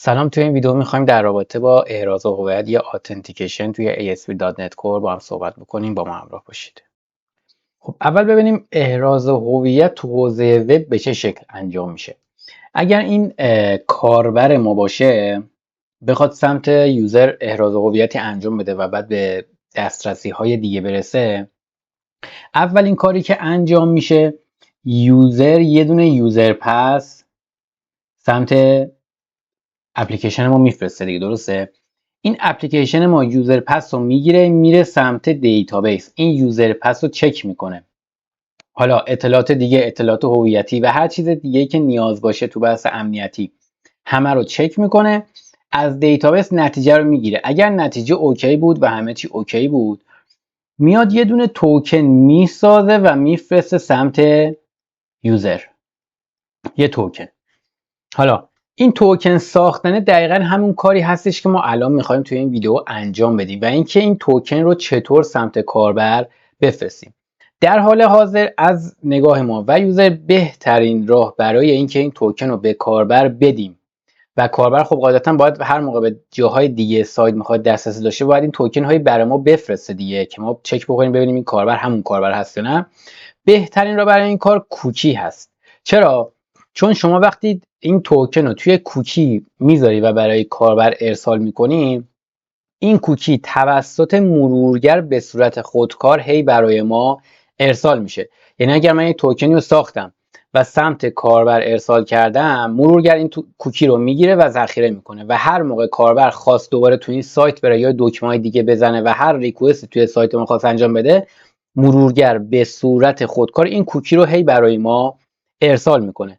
سلام. توی این ویدیو میخوایم در رابطه با احراز هویت یا اتنتیکیشن توی ASP.NET Core با هم صحبت بکنیم. با ما همراه باشید. خب اول ببینیم احراز هویت تو حوزه وب به چه شکل انجام میشه. اگر این کاربر ما باشه بخواد سمت یوزر احراز هویتی انجام بده و بعد به دسترسی های دیگه برسه، اولین کاری که انجام میشه یوزر یه دونه یوزر پس سمت اپلیکیشن ما میفرسته دیگه، درسته؟ این اپلیکیشن ما یوزر پس رو میگیره میره سمت دیتابیس، این یوزر پس رو چک میکنه. حالا اطلاعات دیگه، اطلاعات هویتی و هر چیز دیگه که نیاز باشه تو بحث امنیتی همه رو چک میکنه، از دیتابیس نتیجه رو میگیره. اگر نتیجه اوکی بود و همه چی اوکی بود، میاد یه دونه توکن میسازه و میفرسته سمت یوزر. یه توکن. حالا این توکن ساختن دقیقا همون کاری هستش که ما الان میخوایم توی این ویدیو انجام بدیم و اینکه این توکن رو چطور سمت کاربر بفرستیم. در حال حاضر از نگاه ما و یوزر بهترین راه برای اینکه این توکن رو به کاربر بدیم و کاربر خب قاعدتا باید هر موقع به جاهای دیگه سایت میخواد دسترسی داشته باید این توکن هایی برای ما بفرسته دیگه که ما چک بکنیم ببینیم این کاربر همون کاربر هست یا نه. بهترین راه برای این کار کوکی هست. چرا؟ چون شما وقتی این توکن رو توی کوکی میذاری و برای کاربر ارسال میکنی، این کوکی توسط مرورگر به صورت خودکار هی برای ما ارسال میشه. یعنی اگر من یک توکنی رو ساختم و سمت کاربر ارسال کردم، مرورگر این کوکی رو میگیره و ذخیره میکنه و هر موقع کاربر خواست دوباره تو این سایت بره یا دکمه دیگه بزنه و هر ریکوست توی سایت ما خواست انجام بده، مرورگر به صورت خودکار این کوکی رو هی برای ما ارسال میکنه.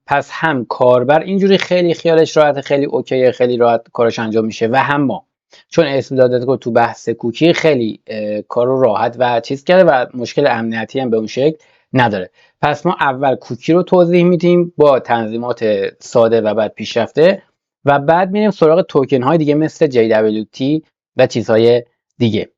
پس هم کاربر اینجوری خیلی خیالش راحت، خیلی اوکیه، خیلی راحت کارش انجام میشه و هم ما، چون ASP.NET تو بحث کوکی خیلی کار رو راحت و چیز کرده و مشکل امنیتی هم به اون شکل نداره. پس ما اول کوکی رو توضیح میدیم با تنظیمات ساده و بعد پیشرفته و بعد میریم سراغ توکن های دیگه مثل JWT و چیزهای دیگه.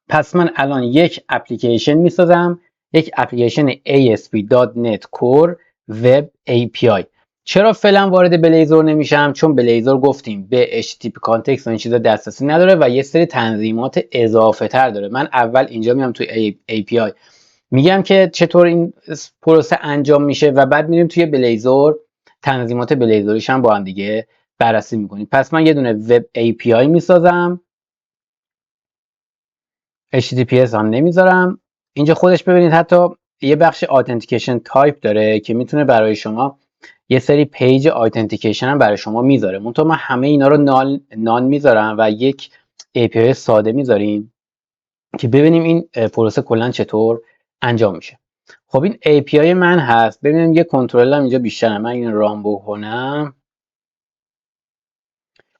پس من الان یک اپلیکیشن میسازم، یک اپلیکیشن ASP.NET Core Web API. چرا فعلا وارد بلیزر نمیشم؟ چون بلیزر گفتیم به HTTP کانتکست و این چیزا دسترسی نداره و یه سری تنظیمات اضافه تر داره. من اول اینجا میام توی API میگم که چطور این پروسه انجام میشه و بعد میریم توی بلیزر تنظیمات بلیزریش هم با هم دیگه بررسی میکنیم. پس من یه دونه وب API میسازم، HTTPS هم نمیذارم. اینجا خودش ببینید حتی یه بخش اتنتیکیشن تایپ داره که میتونه برای شما یه سری پیج اتنتیکیشن هم برای شما میذاره. منتها من همه اینا رو نان میذارم و یک API ساده میذاریم که ببینیم این پروسه کلا چطور انجام میشه. خب این API من هست. ببینیم یه کنترل هم اینجا بیشتره. من این رام بکنم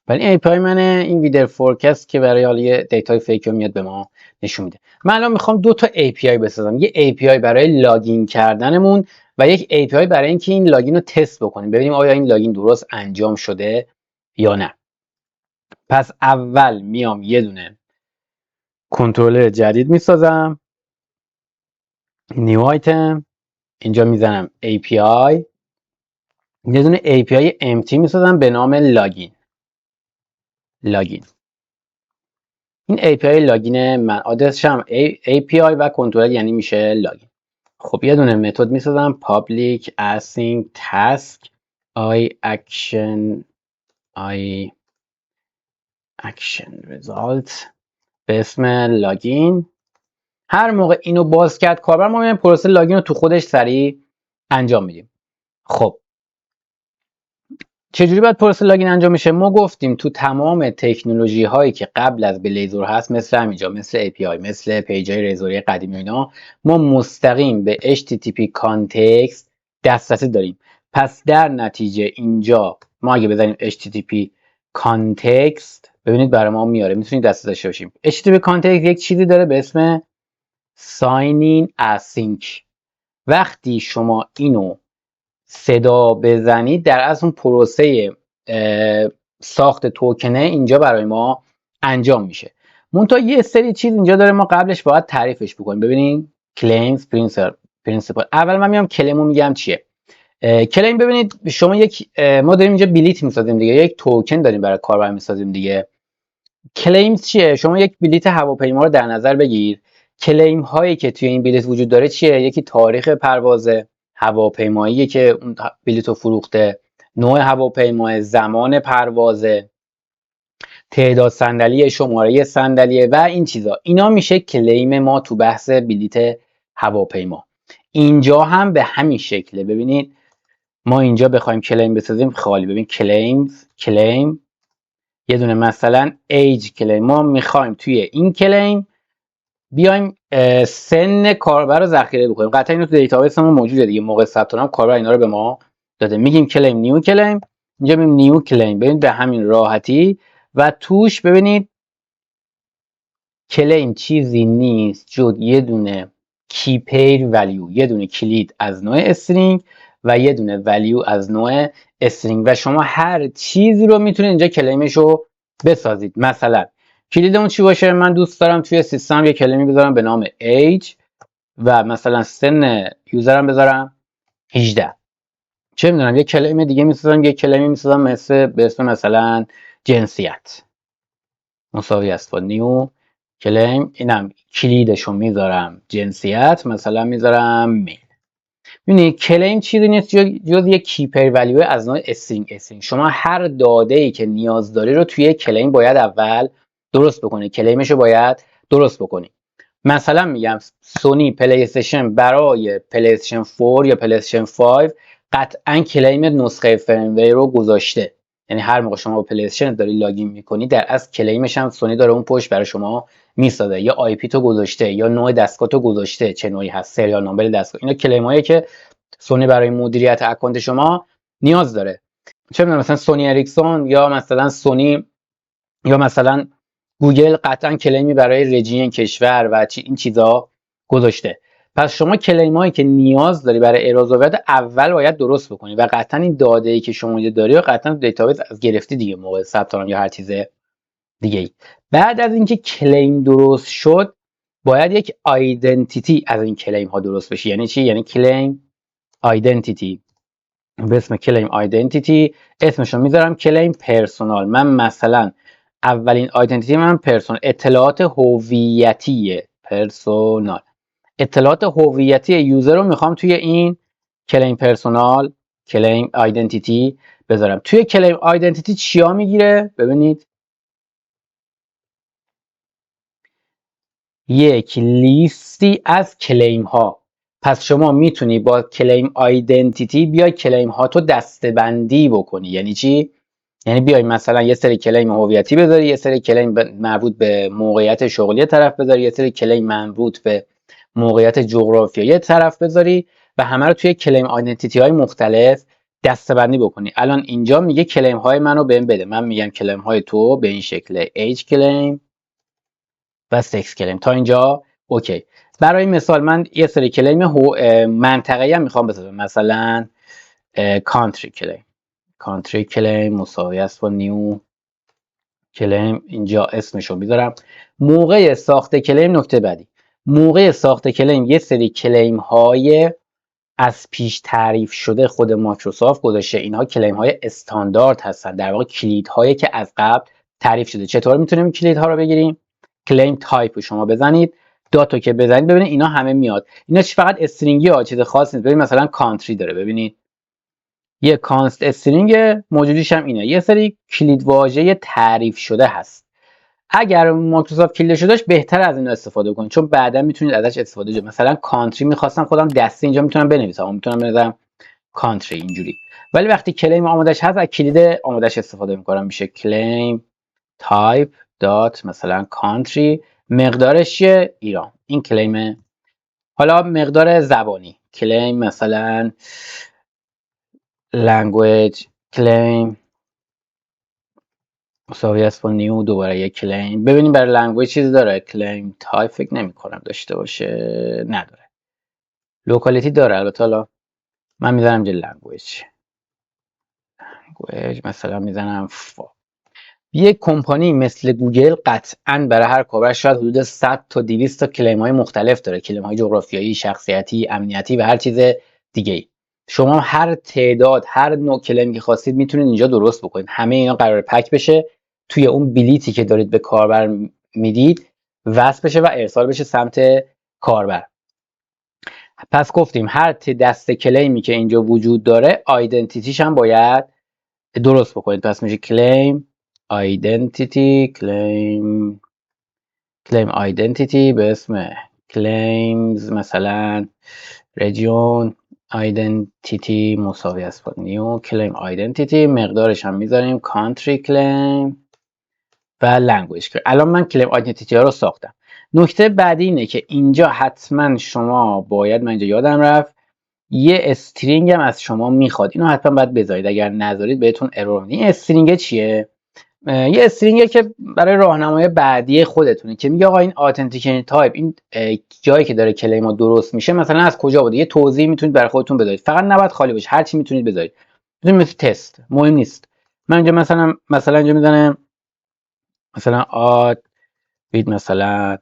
ولی این API منه، این ویدر فورکست که برای حالا یه دیتای فیک میاد به ما نشون میده. من الان میخوام دو تا API بسازم، یه API برای لاگین کردنمون و یک API برای اینکه این لاگین رو تست بکنیم ببینیم آیا این لاگین درست انجام شده یا نه. پس اول میام یه دونه کنترلر جدید میسازم، نیو آیتم، اینجا میزنم API، یه دونه API empty میسازم به نام لاگین. این API لاگین من، آدرسش هم API و کنترل یعنی میشه لاگین. خب یه دونه متد میسازم public async task I action result به اسم لاگین. هر موقع اینو باز کرد کاربر، ما میایم پروسه لاگین رو تو خودش سریع انجام میدیم. خب چجوری باید پروسه لاگین انجام میشه؟ ما گفتیم تو تمام تکنولوژی هایی که قبل از بلیزر هست، مثل همینجا، مثل API، مثل پیج های رزوری قدیمی اینا، ما مستقیم به HTTP کانتکست دسترسی داریم. پس در نتیجه اینجا ما اگه بزنیم HTTP کانتکست، ببینید برای ما میاره، میتونید دسترسی داشته باشیم. HTTP کانتکست یک چیزی داره به اسم sign in async. وقتی شما اینو صدا بزنید در از اون پروسه ساخت توکنه اینجا برای ما انجام میشه. منتها یه سری چیز اینجا داره ما قبلش باید تعریفش بکنیم. ببینید claims principle. اول من میام کلمو میگم چیه. کلیم ببینید شما ما داریم اینجا بلیت میسازیم دیگه، یک توکن داریم برای کاربر میسازیم دیگه. کلیمز چیه؟ شما یک بلیت هواپیما رو در نظر بگیر. کلیم هایی که توی این بلیت وجود داره چیه؟ یکی تاریخ پرواز هواپیمایی که اون بلیت رو فروخته، نوع هواپیما، زمان پرواز، تعداد صندلی، شماره صندلی و این چیزا. اینا میشه کلیم ما تو بحث بلیت هواپیما. اینجا هم به همین شکله. ببینید ما اینجا بخوایم کلیم بسازیم خالی. ببین کلیم یه دونه مثلا ایج کلیم، ما میخوایم توی این کلیم بیایم سن کاربر رو ذخیره بکنیم. قطعا اینو تو دیتابیس ما موجوده دیگه، موقع ثبت نام کاربر اینا رو به ما داده. میگیم کلیم نیو کلیم، اینجا میگیم نیو کلیم. ببینید به همین راحتی و توش ببینید کلیم چیزی نیست جز یه دونه کی پیر ولیو، یه دونه کلید از نوع استرینگ و یه دونه ولیو از نوع استرینگ و شما هر چیزی رو میتونید اینجا کلیمش رو بسازید. مثلا کلیدمون چی باشه؟ من دوست دارم توی سیستم یه کلیمی بذارم به نام age و مثلا سن یوزرم بذارم 18. چه میدونم یه کلیم دیگه میسازم، یه کلیمی میسازم به اسم مثلا جنسیت مساوی است با نیو کلیم. اینم کلیدشو میذارم جنسیت، مثلا میذارم میل. ببینید کلیم چیزی نیست جز یک کیپر ولیو از نوع استرینگ. شما هر داده ای که نیاز داری رو توی کلیم باید اول درست بکنی، کلیمشو باید درست بکنی. مثلا میگم سونی پلی استیشن برای پلی استیشن 4 یا پلی استیشن 5 قطعا کلیم نسخه فرم‌ور رو گذاشته. یعنی هر موقع شما با پلی استیشن داری لاگین میکنی در اصل کلیمش هم سونی داره اون پشت برای شما میسازه، یا آی پی تو گذاشته یا نوع دستگاه تو گذاشته، چه نوعی هست، سریال نامبر دستگاه. اینا کلیمایی که سونی برای مدیریت اکانت شما نیاز داره. چه میدونم مثلا سونی اریکسون یا مثلا سونی یا مثلا گوگل قطعا کلیمی برای رژین کشور و این چیزا گذاشته. پس شما کلیمایی که نیاز داری برای ارائه اول باید درست بکنی و قطعا این داده ای که شما داری و قطعا تو دیتابیس از گرفتی دیگه موقع ثبت نام یا هر چیز دیگه ای. بعد از اینکه کلیم درست شد باید یک آیدنتیتی از این کلیم ها درست بشه. یعنی چی؟ یعنی کلیم آیدنتیتی. به اسم کلیم آیدنتیتی اسمشو میذارم کلیم پرسونال. من مثلا اولین آیدنتیتی من پرسونال، اطلاعات هویتی پرسونال، اطلاعات هویتی یوزر رو میخوام توی این کلیم پرسونال کلیم آیدنتیتی بذارم. توی کلیم آیدنتیتی چیا میگیره؟ ببینید یک لیستی از کلیم ها. پس شما میتونی با کلیم آیدنتیتی بیای کلیم ها تو دسته‌بندی بکنی. یعنی چی؟ یعنی بیای مثلا یه سری کلیم هویتی بذاری، یه سری کلیم مربوط به موقعیت شغلی طرف بذاری، یه سری کلیم مربوط به موقعیت جغرافیایی طرف بذاری و همه رو توی کلیم آیدنتیتی های مختلف دسته‌بندی بکنی. الان اینجا میگه کلیم های منو بهم بده. من میگم کلیم های تو به این شکله ایج کلیم و سکس کلیم. تا اینجا اوکی. برای مثال من یه سری کلیم منطقه‌ای هم میخوام بسازم، مثلا کانتری کلیم. کانتری کلیم مساوی است با نیو کلیم. اینجا اسمشو میذارم. موقع ساخت کلیم، نکته بعدی، موقع ساخت کلیم یه سری کلیم های از پیش تعریف شده خود مایکروسافت گذاشته. اینها کلیم های استاندارد هستن، در واقع کلید هایی که از قبل تعریف شده. چطور میتونیم کلید ها رو بگیریم؟ کلیم تایپ رو شما بزنید، داتو که بزنید ببینید اینا همه میاد. اینا فقط استرینگی ها، چیز خاصی نیست. ببینید مثلا کانتری داره، ببینید یه کانست استرینگ موجودیش هم اینه. یه سری کلید واژه تعریف شده هست. اگر مایکروسافت کلیدش داشت بهتر از اینا استفاده کنید، چون بعدا میتونید ازش استفاده کنید. مثلا کانتری میخواستم خودم دستی اینجا میتونم بنویسم، میتونم بنویسم کانتری اینجوری. ولی وقتی کلیم آمادش هست از کلید آمادش استفاده میکنم، میشه کلیم تایپ دات مثلا کانتری. مقدارش چیه؟ ایران. این کلیم. حالا مقدار زبانی کلیم مثلا language claim مساوی است با نیو دوباره یک کلیم. ببینیم برای لنگویج چیزی داره؟ کلیم تایپ فکر نمی کنم داشته باشه، نداره. لوکالیتی داره البته. حالا من میذارم جای لنگویج مثلا میزنم یک کمپانی مثل گوگل قطعا برای هر کاربر شاید حدود 100 تا 200 تا کلیم های مختلف داره. کلیم های جغرافیایی، شخصیتی، امنیتی و هر چیز دیگه ای. شما هر تعداد هر نوع کلمی که خواستید میتونید اینجا درست بکنید. همه اینا قرار پک بشه توی اون بلیتی که دارید به کاربر میدید، وصل بشه و ارسال بشه سمت کاربر. پس گفتیم هر دسته کلیمی که اینجا وجود داره آیدنتیتیش هم باید درست بکنید. پس میشه کلیم آیدنتیتی، کلیم آیدنتیتی به اسم claims مثلا region identity مساوی است با new claim identity. مقدارش هم میذاریم country claim و language claim. الان من claim identity ها رو ساختم. نکته بعدی اینه که اینجا حتما شما باید، من اینجا یادم رفت، یه استرینگ هم از شما میخواد. اینو حتما باید بذارید، اگر نذارید بهتون ارور میده. این استرینگ چیه؟ یه استرینگه که برای راهنمای بعدی خودتونه که میگه آقا این authentication تایپ، این جایی که داره کلیم درست میشه مثلا از کجا بوده. یه توضیح میتونید برای خودتون بدید، فقط نباید خالی باشه، هر چی میتونید بذارید. میتونید مثل تست، مهم نیست. من اینجا مثلا اینجا میزنم مثلا آد بید مثلا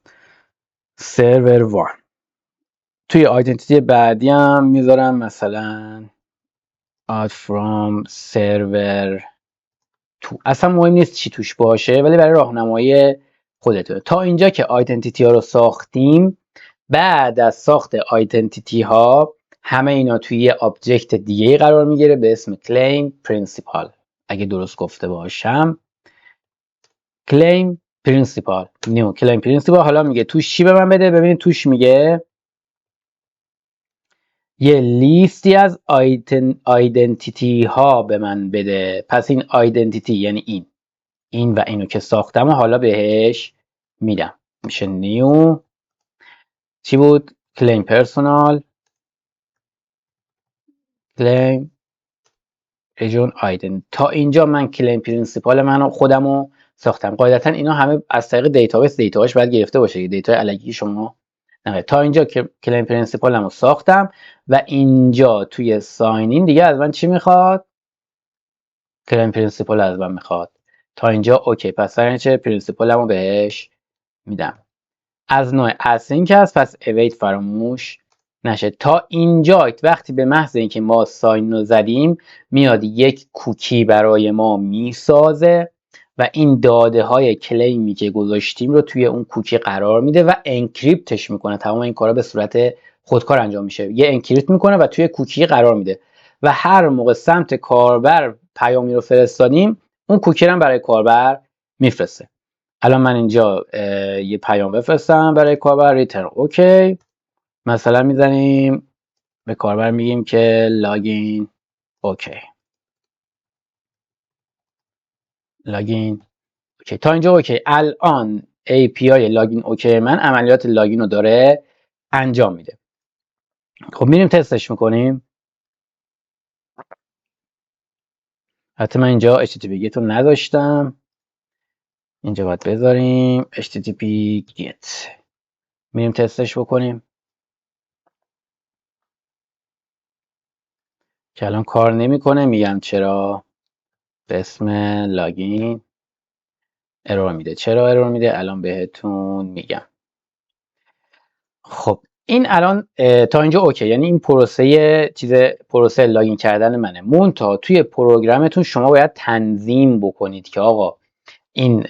سرور 1. توی آیدنتیتی بعدی هم میذارم مثلا add from server 2. اصلا مهم نیست چی توش باشه، ولی برای راهنمایی خودتونه. تا اینجا که آیدنتیتی ها رو ساختیم، بعد از ساخت آیدنتیتی ها همه اینا توی یه آبجکت دیگه قرار میگیره به اسم claim principal. اگه درست گفته باشم claim principal new claim principal. حالا میگه توش چی به من بده؟ ببینید توش میگه یه لیستی از آیدنتیتی ها به من بده. پس این آیدنتیتی یعنی این و اینو که ساختم و حالا بهش میدم. میشه نیو چی بود؟ claim personal claim region identity. تا اینجا من claim principal منو خودمو ساختم. قاعدتا اینا همه از طریق دیتابیس باید گرفته باشه، دیتا الکی شما نه. تا اینجا که claim principal رو ساختم و اینجا توی ساین این دیگه از من چی میخواد؟ claim principal از من میخواد. تا اینجا اوکی. پس در چه principal رو بهش میدم. از نوع async هست، پس await فراموش نشه. تا اینجا وقتی به محض اینکه ما ساین رو زدیم میاد یک کوکی برای ما میسازه و این داده های کلیمی که گذاشتیم رو توی اون کوکی قرار میده و انکریپتش میکنه. تمام این کارا به صورت خودکار انجام میشه. یه انکریپت میکنه و توی کوکی قرار میده و هر موقع سمت کاربر پیامی رو فرستادیم اون کوکی رو برای کاربر میفرسته. الان من اینجا یه پیام بفرستم برای کاربر ریترن اوکی. مثلا میزنیم به کاربر میگیم که لاگین اوکی، لاگین اوکی. تا اینجا اوکی. الان API لاگین اوکی من عملیات لاگین رو داره انجام میده. خب میریم تستش میکنیم. حتی من اینجا HTTP get رو نداشتم، اینجا باید بذاریم HTTP get. میریم تستش بکنیم که الان کار نمیکنه. میگم چرا؟ به اسم لاگین ارور میده. چرا ارور میده؟ الان بهتون میگم. خب این الان تا اینجا اوکی، یعنی این پروسه لاگین کردن منه. مونتا توی پروگرامتون شما باید تنظیم بکنید که آقا این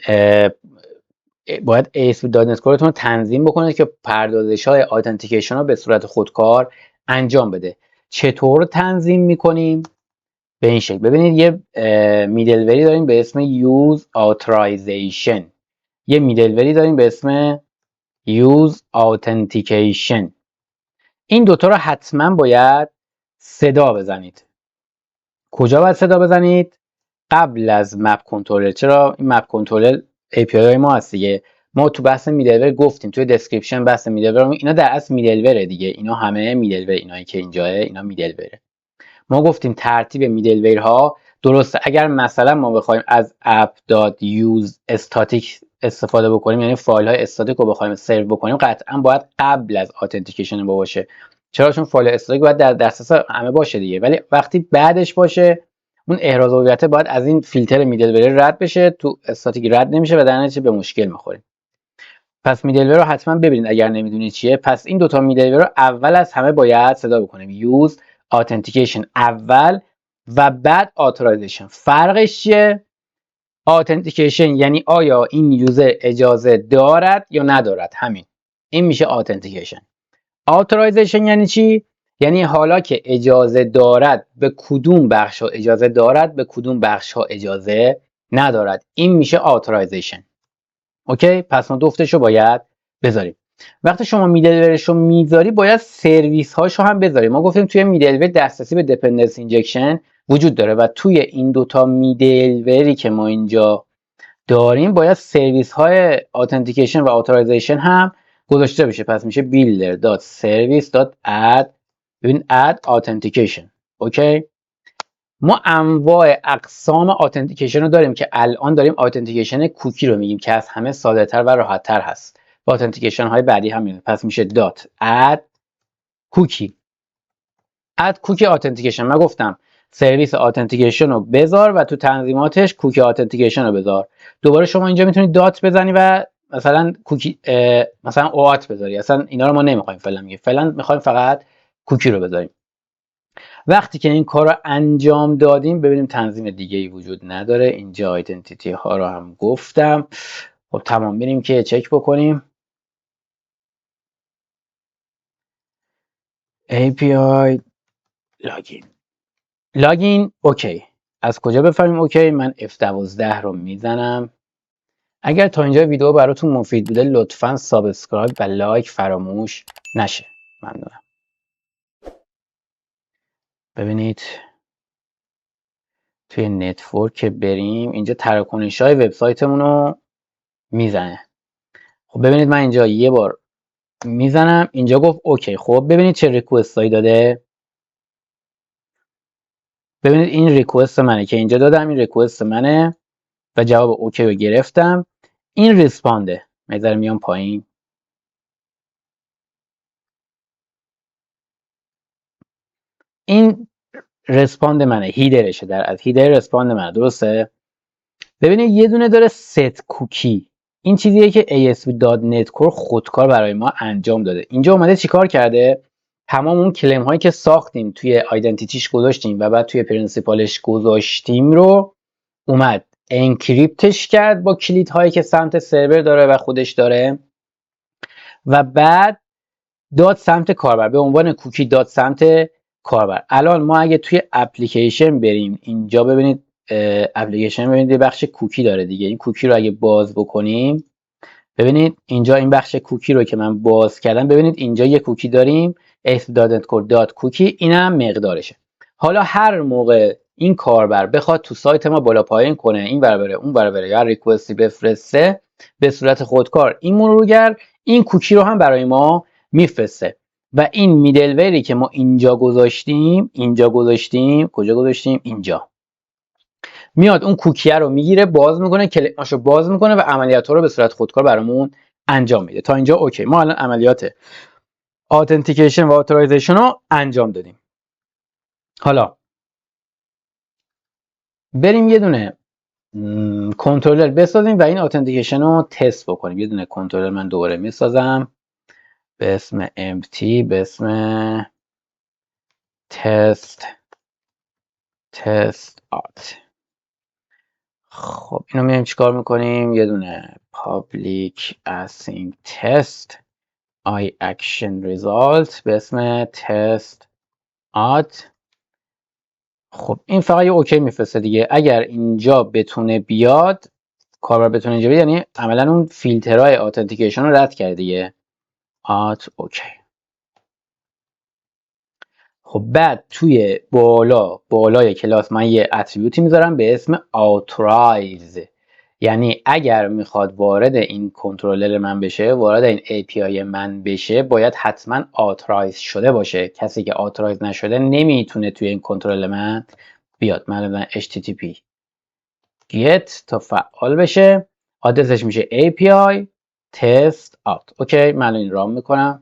باید ASP.NET Core رو تنظیم بکنید که پردازش های آتنتیکیشن ها به صورت خودکار انجام بده. چطور تنظیم میکنیم؟ به این شکل. ببینید یه میدلوری داریم به اسم Use Authorization، یه میدلوری داریم به اسم Use Authentication. این دوتا رو حتما باید صدا بزنید. کجا باید صدا بزنید؟ قبل از مپ کنترلر. چرا؟ این مپ کنترلر API های ما هست دیگه. ما تو بحث میدلور گفتیم، توی دسکریپشن بحث میدلور، اینا در اصل میدلوره دیگه. اینا همه میدلور، اینایی که اینجاه اینا میدلوره. ما گفتیم ترتیب میدلویر ها درسته. اگر مثلا ما بخوایم از app.use static استفاده بکنیم، یعنی فایل های استاتیک رو بخوایم سرو بکنیم، قطعا باید قبل از اتنتیکیشن باشه. چرا؟ چون فایل استاتیک باید در دسترس همه باشه دیگه. ولی وقتی بعدش باشه اون احراز هویت باید از این فیلتر میدلویر رد بشه، تو استاتیک رد نمیشه و در نتیجه به مشکل میخوریم. پس میدلویر رو حتما ببینید اگر نمیدونید چیه. پس این دوتا میدلویر رو اول از همه باید صدا بکنیم. Use authentication اول و بعد authorization. فرقش چیه؟ authentication یعنی آیا این یوزر اجازه دارد یا ندارد، همین. این میشه authentication. authorization یعنی چی؟ یعنی حالا که اجازه دارد به کدوم بخش ها اجازه دارد، به کدوم بخش ها اجازه ندارد. این میشه authorization. اوکی؟ پس ما جفتشو باید بذاریم. وقتی شما میدلورشو میذاری باید سرویس هاشو هم بذاری. ما گفتیم توی میدلور دسترسی به دیپندنس اینجکشن وجود داره و توی این دوتا میدلوری که ما اینجا داریم باید سرویس های authentication و authorization هم گذاشته بشه. پس میشه builder.service.add ببین add authentication. اوکی؟ ما انواع اقسام authentication رو داریم که الان داریم authentication کوکی رو میگیم که از همه ساده تر و راحت تر هست. با authentication های بعدی هم میاد. پس میشه add cookie. add cookie authentication. من گفتم سرویس authentication رو بذار و تو تنظیماتش کوکی authentication رو بذار. دوباره شما اینجا میتونید دات بزنی و مثلا کوکی مثلا اوات بذاری. اصلا اینا رو ما نمیخوایم فعلا، میگیم فعلا میخوایم فقط کوکی رو بذاریم. وقتی که این کار رو انجام دادیم ببینیم تنظیم دیگه ای وجود نداره. اینجا آیدنتیتی ها رو هم گفتم. خب تمام. بریم که چک بکنیم. API لاگین اوکی. از کجا بفهمیم اوکی؟ من F12 رو میزنم. اگر تا اینجا ویدیو براتون مفید بوده لطفاً سابسکرایب و لایک فراموش نشه. ممنونم. ببینید توی نتورک بریم اینجا تراکنش‌های وبسایتمون رو میزنه. خب ببینید من اینجا یه بار میزنم، اینجا گفت اوکی. خب ببینید چه ریکوستایی داده. ببینید این ریکوست منه که اینجا دادم، این ریکوست منه و جواب اوکی رو گرفتم. این ریسپانده. میذارم میام پایین. این رسپاند منه، هیدرشه، در از هیدر رسپاند منه. درسته؟ ببینید یه دونه داره ست کوکی. این چیزیه که ASP.NET Core خودکار برای ما انجام داده. اینجا اومده چیکار کرده؟ تمام اون کلیم هایی که ساختیم توی آیدنتیتیش گذاشتیم و بعد توی پرینسیپالش گذاشتیم رو اومد انکریپتش کرد با کلید هایی که سمت سرور داره و خودش داره و بعد داد سمت کاربر به عنوان کوکی، داد سمت کاربر. الان ما اگه توی اپلیکیشن بریم اینجا ببینید اپلیکیشن ببینید یه بخش کوکی داره دیگه. این کوکی رو اگه باز بکنیم ببینید اینجا این بخش کوکی رو که من باز کردم ببینید اینجا یه کوکی داریم ASP.NET Core cookie. اینم مقدارشه. حالا هر موقع این کاربر بخواد تو سایت ما بالا پایین کنه، این ور بره اون ور بره یا ریکوستی بفرسته به صورت خودکار، این مرورگر این کوکی رو هم برای ما میفرسته و این میدلوری که ما اینجا گذاشتیم کجا گذاشتیم؟ اینجا میاد اون کوکیه رو میگیره، باز میکنه، کلیماشو باز میکنه و عملیات رو به صورت خودکار برامون انجام میده. تا اینجا اوکی. ما الان عملیات authentication و authorization رو انجام دادیم. حالا بریم یه دونه کنترلر بسازیم و این authentication رو تست بکنیم. یه دونه کنترلر من دوباره میسازم به اسم empty، به اسم test out. خب اینو میایم چیکار میکنیم؟ یه دونه public async test action result به اسم test out. خب این فقط یه اوکی میفرسته دیگه. اگر اینجا بتونه بیاد، کاربر بتونه اینجا بیاد، یعنی عملا اون فیلترهای اتنتیکیشن رو رد کرده دیگه. out اوکی. خب بعد توی بالای کلاس من یه اتریبیوتی میذارم به اسم authorize. یعنی اگر میخواد وارد این کنترلر من بشه، وارد این API من بشه، باید حتما authorize شده باشه. کسی که authorize نشده نمیتونه توی این کنترلر من بیاد. من بدم HTTP get تا فعال بشه. آدرسش میشه API test out. اوکی من این رام میکنم.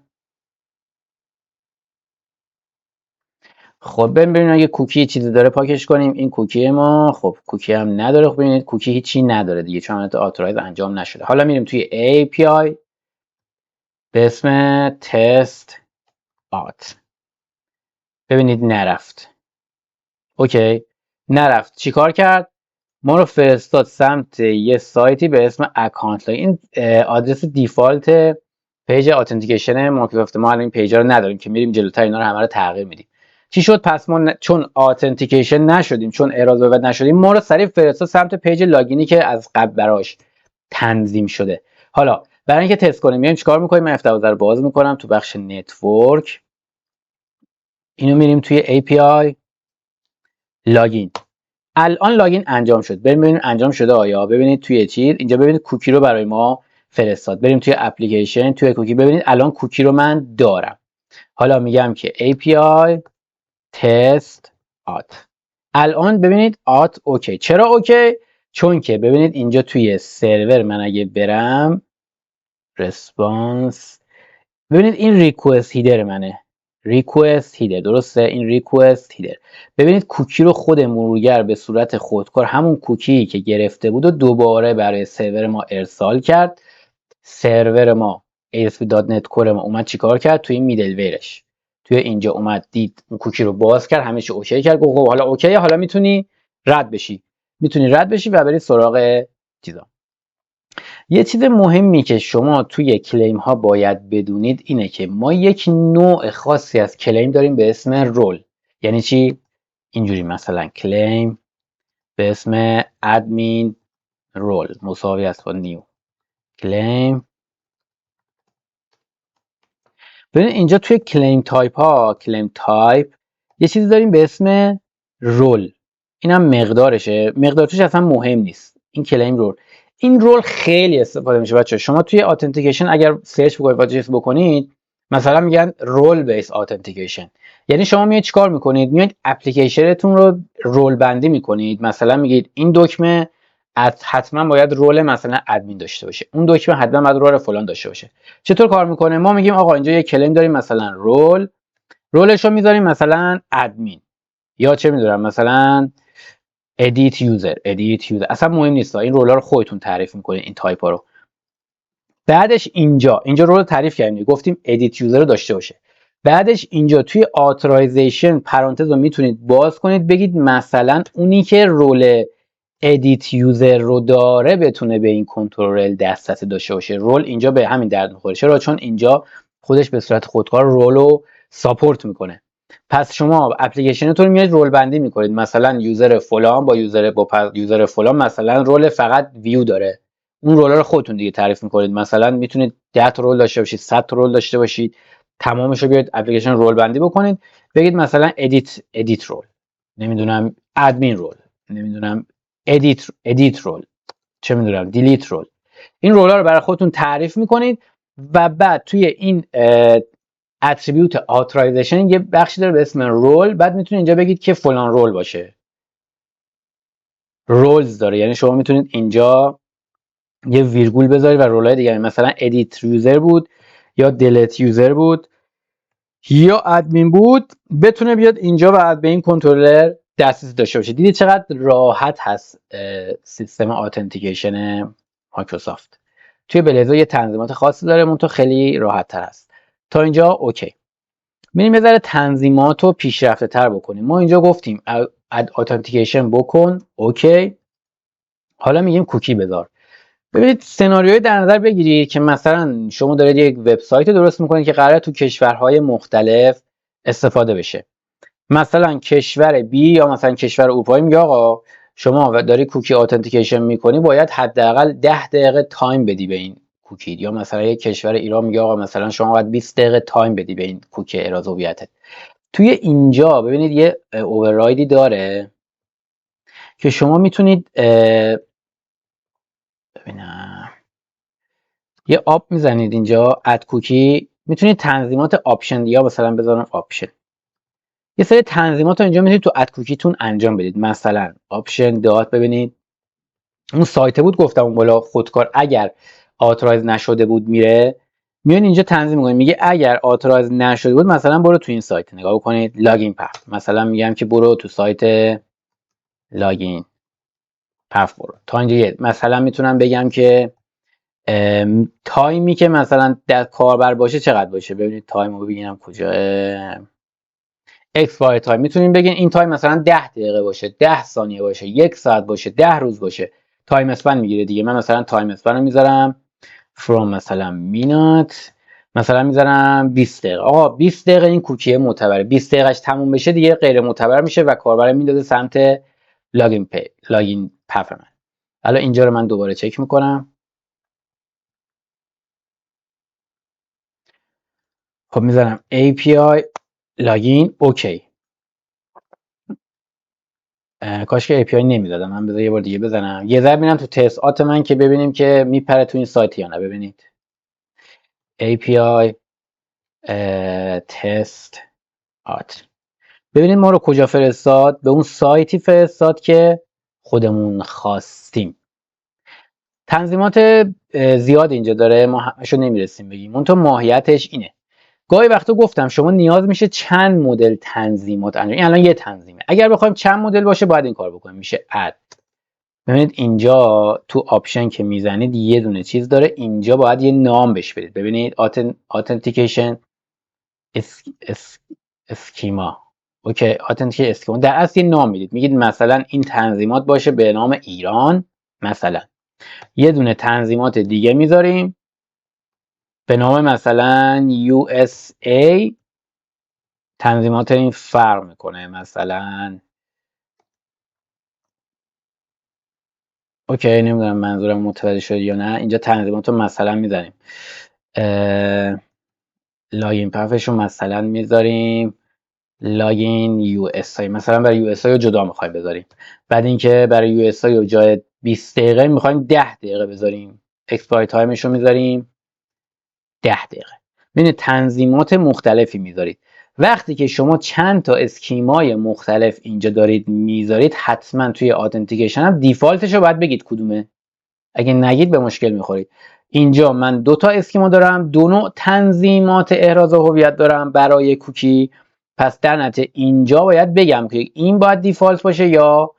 خب ببینیم اگه کوکی چیزی داره پاکش کنیم. این کوکی ما خب کوکی هم نداره. خب ببینید کوکی هیچی نداره دیگه چون آتورایز انجام نشده. حالا میریم توی API به اسم test out. ببینید نرفت. اوکی، نرفت. چیکار کرد؟ ما رو فرستاد سمت یه سایتی به اسم اکانت لاگین. این آدرس دیفالت پیج اتنتیکیشن مایکروسافت. ما الان این پیج رو نداریم که میریم جلوتر اینا رو همه رو تغییر میدیم. چی شد؟ پس ما چون اتنتیکیشن نشدیم، چون اراز وب نشدیم، ما رو سریع فرستاد سمت پیج لاگینی که از قبل براش تنظیم شده. حالا برای اینکه تست کنیم میایم چیکار میکنیم؟ من F12 رو باز میکنم تو بخش نتورک، اینو میریم توی API لاگین. الان لاگین انجام شد. بریم ببینیم انجام شده آیا. ببینید توی چیز اینجا ببینید کوکی رو برای ما فرستاد. بریم توی اپلیکیشن، توی کوکی ببینید الان کوکی رو من دارم. حالا میگم که API test auth. الان ببینید auth اوکی. چرا اوکی؟ چون که ببینید اینجا توی سرور من اگه برم response، ببینید این ریکوست هیدر منه. ریکوست هیدر، درسته؟ این ریکوست هیدر. ببینید کوکی رو خود مرورگر به صورت خودکار همون کوکی که گرفته بود و دوباره برای سرور ما ارسال کرد. سرور ما ASP.NET Core ما اومد چیکار کرد؟ توی این میدل ویرش، توی اینجا اومد دید اون کوکی رو باز کرد، همه چی اوکی کرد، گفت حالا اوکی، حالا میتونی رد بشی. میتونی رد بشی و برید سراغ چیزا. یه چیز مهمی که شما توی کلیم ها باید بدونید اینه که ما یک نوع خاصی از کلیم داریم به اسم رول. یعنی چی؟ اینجوری مثلا کلیم به اسم ادمین رول مساوی است با نیو کلیم. ببینید اینجا توی کلیم تایپ ها، کلیم تایپ یه چیزی داریم به اسم رول. اینم مقدارشه. مقدارش اصلا مهم نیست. این کلیم رول، این رول خیلی استفاده میشه بچه. شما توی اتنتیکیشن اگر سرچ بکنید مثلا میگن رول بیس اتنتیکیشن، یعنی شما میاد چیکار میکنید؟ میاد اپلیکیشنتون رو رول بندی میکنید. مثلا میگید این دکمه حتما باید رول مثلا ادمین داشته باشه، اون دکمه حتما باید رول فلان داشته باشه. چطور کار میکنه؟ ما میگیم آقا اینجا یه کلیم داریم مثلا رولش رو میذاریم مثلا ادمین، یا چه میدونم مثلا edit user. اصلا مهم نیست، این رولا رو خودتون تعریف میکنید، این تایپا رو. بعدش اینجا رول تعریف کردیم، گفتیم edit user رو داشته باشه. بعدش اینجا توی authorization پرانتز رو میتونید باز کنید، بگید مثلا اونی که رول edit user رو داره بتونه به این کنترل دسترسی داشته باشه. رول اینجا به همین درد میخوره. چرا؟ چون اینجا خودش به صورت خودکار رول رو ساپورت میکنه. پس شما اپلیکیشنتون رو میاد رول بندی میکنید، مثلا یوزر فلان با یوزر فلان مثلا رول فقط ویو داره، اون رول رو خودتون دیگه تعریف میکنید. مثلا میتونید 10 تا رول داشته باشید، 100 تا رول داشته باشید، تمامش رو بیاید اپلیکیشن رول بندی بکنید. بگید مثلا ادیت رول، نمیدونم ادمین رول، نمیدونم ادیت رول، چه میدونم دیلیت رول. این رول ها رو برای خودتون تعریف میکنید و بعد توی این اتریبیوت آتورایزیشن یه بخشی داره به اسم رول. بعد میتونید اینجا بگید که فلان رول باشه. رولز داره، یعنی شما میتونید اینجا یه ویرگول بذارید و رولای دیگه، مثلا ادیت یوزر بود یا دیلیت یوزر بود یا ادمین بود، بتونه بیاد اینجا و به این کنترلر دسترسی داشته باشه. دیدید چقدر راحت هست سیستم اتنتیکیشن مایکروسافت. توی بلزر یه تنظیمات خاصی داره، منتها خیلی راحت تر است. تا اینجا اوکی. میریم یه ذره تنظیمات رو پیشرفته تر بکنیم. ما اینجا گفتیم اد اتنتیکیشن بکن، اوکی. حالا میگیم کوکی بذار. ببینید سناریوی در نظر بگیرید که مثلا شما دارید یک وبسایت درست میکنید که قراره تو کشورهای مختلف استفاده بشه. مثلا کشور بی یا مثلا کشور اروپایی، میگه آقا شما داری کوکی اتنتیکیشن میکنی باید حداقل 10 دقیقه تایم بدی به این کوکی. یا مثلا یک کشور ایران میگه آقا مثلا شما باید 20 دقیقه تایم بدی به این کوکی اراز هویتت. توی اینجا ببینید یه اووررایدی داره که شما میتونید ببینم یه آب میزنید اینجا اد کوکی، میتونید تنظیمات آپشن یا مثلا بذارم آپشن، یه سری تنظیمات رو اینجا میتونید تو اد کوکیتون انجام بدید. مثلا آپشن دات، ببینید اون سایت بود گفتم اون بالا خودکار اگر آتورایز نشده بود میره، میان اینجا تنظیم میکنید. میگه اگر آتورایز نشده بود مثلا برو تو این سایت نگاه کنید لاگین پث، مثلا میگم که برو تو سایت لاگین پث برو تا اینجا. مثلا میتونم بگم که تایمی که مثلا در کاربر باشه چقدر باشه. ببینید تایم رو ببینم کجا، اکسپایر تایم میتونیم بگین این تایم مثلا 10 دقیقه باشه، 10 ثانیه باشه، 1 ساعت باشه، 10 روز باشه. تایم اسپن میگیره دیگه. من مثلا تایم اسپن رو میذارم from مثلا مینات، مثلا میذارم 20 دقیقه. آقا 20 دقیقه این کوکیه معتبره. 20 دقیقهش تموم بشه دیگه غیر معتبر میشه و کاربر میندازه سمت لاگین پف من. حالا اینجا رو من دوباره چک میکنم. خب میذارم API لاگین اوکی. کاش که API نمیدادم. من بذار یه بار دیگه بزنم. یه ذره ببینم تو تست من که ببینیم که میپره تو این سایت یا نه. ببینید API تست آت. ببینید ما رو کجا فرستاد؟ به اون سایتی فرستاد که خودمون خواستیم. تنظیمات زیاد اینجا داره، ما همشو نمیرسیم بگیم. اون تو ماهیتش اینه. گاهی وقتا گفتم شما نیاز میشه چند مدل تنظیمات انجام. این الان یه تنظیمه. اگر بخوایم چند مدل باشه باید این کار بکنیم. میشه add. ببینید اینجا تو آپشن که میزنید یه دونه چیز داره. اینجا باید یه نام بهش بدید. ببینید authentication اسکیما. اوکی، authentication اسکیما. در اصل یه نام میدید. میگید مثلا این تنظیمات باشه به نام ایران مثلا. یه دونه تنظیمات دیگه میذاریم به نام مثلا USA. تنظیمات این فرق میکنه مثلا. اوکی، نمیدونم منظورم متوجه شد یا نه. اینجا تنظیمات رو مثلا میذاریم. لاگین پفش رو مثلا میذاریم لاگین USA. مثلا برای USA رو جدا میخوایم بذاریم. بعد اینکه برای USA رو جای 20 دقیقه میخوایم 10 دقیقه بذاریم. اکسپایر تایمش رو میذاریم 10 دقیقه. ببینید تنظیمات مختلفی میذارید. وقتی که شما چند تا اسکیمای مختلف اینجا دارید میذارید، حتما توی اتنتیکیشن هم دیفالتش رو باید بگید کدومه. اگه نگید به مشکل میخورید. اینجا من دو تا اسکیما دارم، دو نوع تنظیمات احراز هویت دارم برای کوکی. پس در نتیجه اینجا باید بگم که این باید دیفالت باشه یا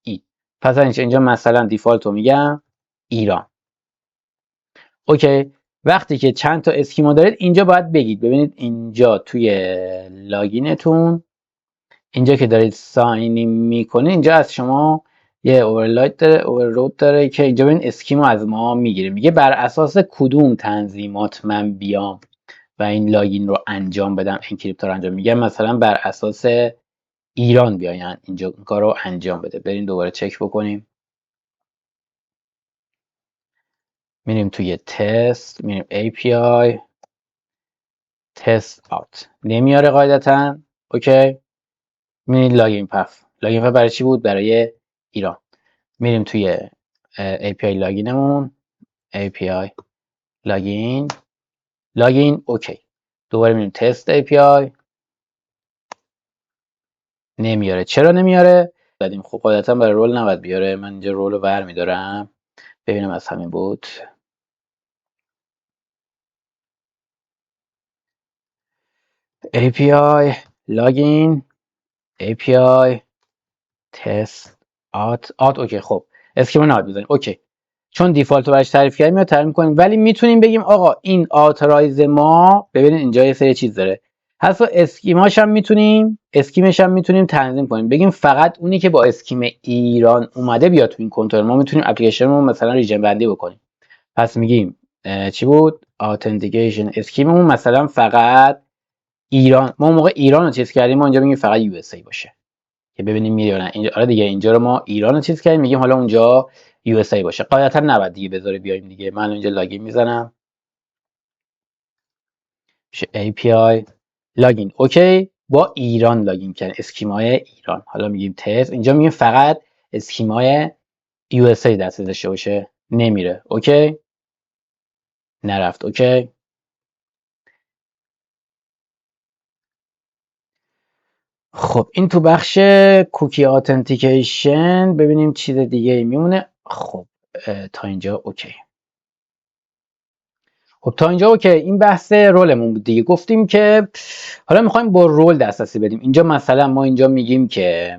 این. پس اینجا مثلا دیفالت رو میگم ایران. اوکی. وقتی که چند تا اسکیما دارید اینجا باید بگید. ببینید اینجا توی لاگینتون، اینجا که دارید ساین میکنید، اینجا از شما یه اوورلایت داره، اوورلود داره که اینجا ببین اسکیمو از ما میگیره. میگه بر اساس کدوم تنظیمات من بیام و این لاگین رو انجام بدم، انکریپت رو انجام. میگه مثلا بر اساس ایران بیاین اینجا این کار رو انجام بده. بریم دوباره چک بکنیم. میریم توی تست، میریم API تست آوت. نمیاره قاعدتا. اوکی. میریم لاگین پف. لاگین پف برای چی بود؟ برای ایران. میریم توی API لاگینمون، API لاگین اوکی. دوباره میریم تست API. نمیاره. چرا نمیاره؟ بعدیم خب قاعدتا برای رول نباید بیاره. من اینجا رول رو برمیدارم ببینم از همین بود. API لاگین API تست آت اوکی. خب اسکیما نباید بزنیم. اوکی. چون دیفالت رو برش تعریف کردیم میاد تعریف می‌کنیم، ولی میتونیم بگیم آقا این آتورایز ما، ببینید اینجا یه سری چیز داره. حتی اسکیماش هم میتونیم، اسکیمش هم میتونیم تنظیم کنیم. بگیم فقط اونی که با اسکیم ایران اومده بیاد تو این کنترل. ما میتونیم اپلیکیشنمون مثلا ریجن بندی بکنیم. پس میگیم چی بود؟ اتنتیکیشن اسکیممون مثلا فقط ایران. ما موقع ایران رو چیز کردیم، ما اینجا میگیم فقط USA باشه که ببینیم میره یا نه. اینجا آره دیگه، اینجا رو ما ایران رو چیز کردیم، میگیم حالا اونجا USA باشه. قاعدتا نباید دیگه بذاره بیایم دیگه. من اینجا لاگین میزنم، میشه API لاگین اوکی. با ایران لاگین کردن، اسکیمای ایران. حالا میگیم تست. اینجا میگیم فقط اسکیمای USA دست داشته باشه. نمیره. اوکی. نرفت. اوکی. خب این تو بخش کوکی اتنتیکیشن. ببینیم چیز دیگه میمونه. خب تا اینجا اوکی. خب تا اینجا اوکی. این بحث رولمون بود دیگه. گفتیم که حالا میخوایم با رول دسترسی بدیم. اینجا مثلا ما اینجا میگیم که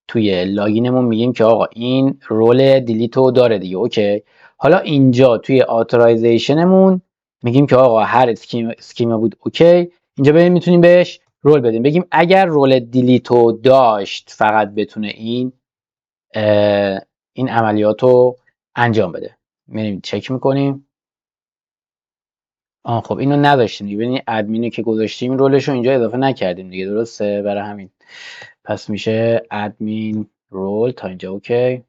توی لاگینمون میگیم که آقا این رول دیلیتو داره دیگه. اوکی. حالا اینجا توی آتورایزیشنمون میگیم که آقا هر اسکیما بود اوکی. اینجا ببین میتونیم بهش رول بدیم، بگیم اگر رول دیلیتو داشت فقط بتونه این عملیات رو انجام بده. میریم چک میکنیم. خب اینو نداشتیم دیگه، ببینید ادمینو که گذاشتیم رولش رو اینجا اضافه نکردیم دیگه، درسته؟ برای همین پس میشه ادمین رول تا اینجا. اوکی.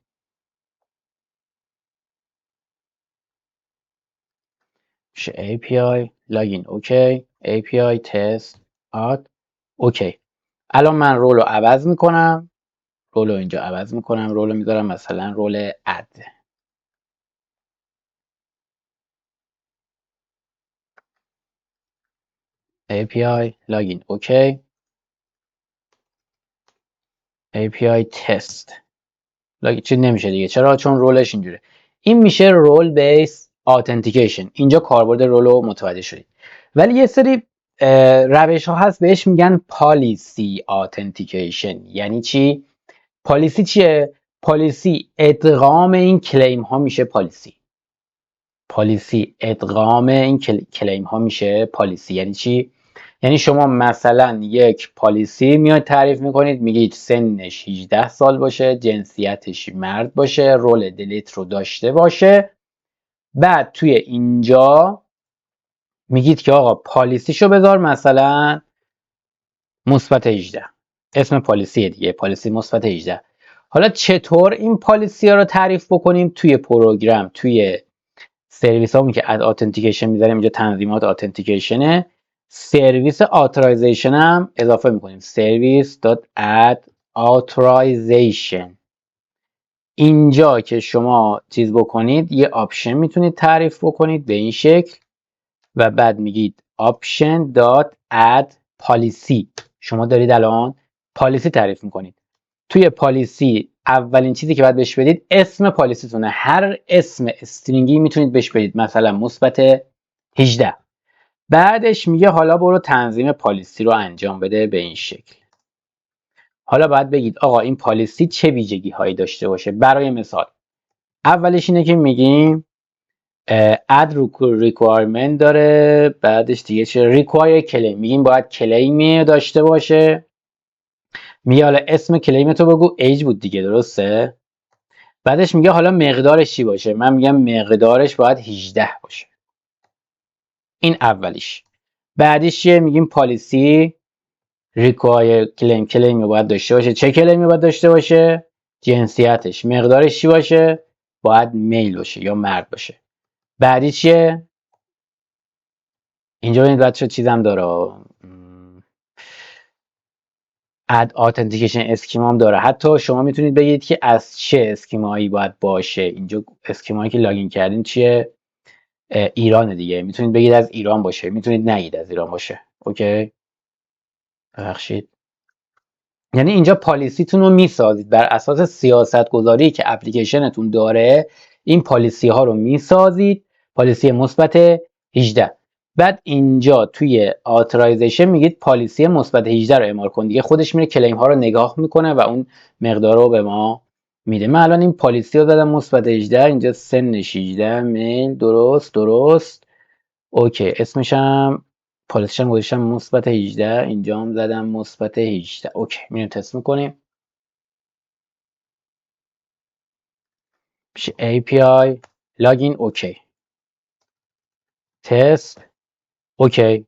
میشه API لاگین. اوکی. API تست اد. اوکی. الان من رول رو عوض میکنم، رول رو اینجا عوض میکنم، رول رو میذارم مثلا رول اد. API لاگین. اوکی. API تست لاگین. چی نمیشه دیگه، چرا؟ چون رولش اینجوره. این میشه رول بیس آتنتیکیشن. اینجا کاربرد رول رو متوجه شدید. ولی یه سری روش ها هست بهش میگن پالیسی آتنتیکیشن. یعنی چی؟ پالیسی چیه؟ پالیسی ادغام این کلیم ها میشه پالیسی. پالیسی ادغام این کلیم ها میشه پالیسی. یعنی چی؟ یعنی شما مثلا یک پالیسی میاد تعریف میکنید، میگید سنش 18 سال باشه، جنسیتش مرد باشه، رول دلیت رو داشته باشه. بعد توی اینجا میگید که آقا پالیسیشو بذار مثلا مثبت 18. اسم پالیسی دیگه، پالیسی مثبت 18. حالا چطور این پالیسی ها رو تعریف بکنیم توی پروگرام، توی سرویس همون که اد اتنتیکیشن میذاریم اینجا، تنظیمات اتنتیکیشنه، سرویس آتورایزیشن هم اضافه میکنیم، سرویس دات اد آتورایزیشن. اینجا که شما چیز بکنید یه آپشن میتونید تعریف بکنید به این شکل و بعد میگید آپشن دات اد پالیسی. شما دارید الان پالیسی تعریف میکنید. توی پالیسی اولین چیزی که باید بهش بدید اسم پالیسیتونه. هر اسم استرینگی میتونید بهش بدید، مثلا مثبت 18. بعدش میگه حالا برو تنظیم پالیسی رو انجام بده به این شکل. حالا باید بگید آقا این پالیسی چه ویژگی هایی داشته باشه. برای مثال اولش اینه که میگیم اد requirement داره، بعدش دیگه چه؟ require claim. میگیم باید کلیمی داشته باشه. میگه حالا اسم کلیم تو بگو، ایج بود دیگه، درسته؟ بعدش میگه حالا مقدارش چی باشه. من میگم مقدارش باید 18 باشه. این اولیش. بعدش چیه؟ میگیم پالیسی require claim. کلیمی باید داشته باشه. چه کلیمی باید داشته باشه؟ جنسیتش. مقدارش چی باشه؟ باید میل باشه یا مرد باشه. بعدی چیه؟ اینجا ببینید بچه‌ها چیزم داره، اد اتنتیکیشن اسکیما هم داره. حتی شما میتونید بگید که از چه اسکیمایی باید باشه. اینجا اسکیمایی که لاگین کردین چیه؟ ایران دیگه. میتونید بگید از ایران باشه، میتونید نگید از ایران باشه. اوکی. ببخشید. یعنی اینجا پالیسیتون رو میسازید بر اساس سیاست گذاری که اپلیکیشنتون داره. این پالیسی ها رو میسازید. پالیسی مثبت 18. بعد اینجا توی آتورایزیشن میگید پالیسی مثبت 18 رو اعمال کن. دیگه خودش میره کلیم ها رو نگاه میکنه و اون مقدار رو به ما میده. من الان این پالیسی رو زدم مثبت 18. اینجا سنش 18، میل درست. اوکی. اسمشم پالیسیشم گذاشتم مثبت 18. اینجا هم زدم مثبت 18. اوکی. میریم تست میکنیم. میشه API لاگین. اوکی. تست. اوکی.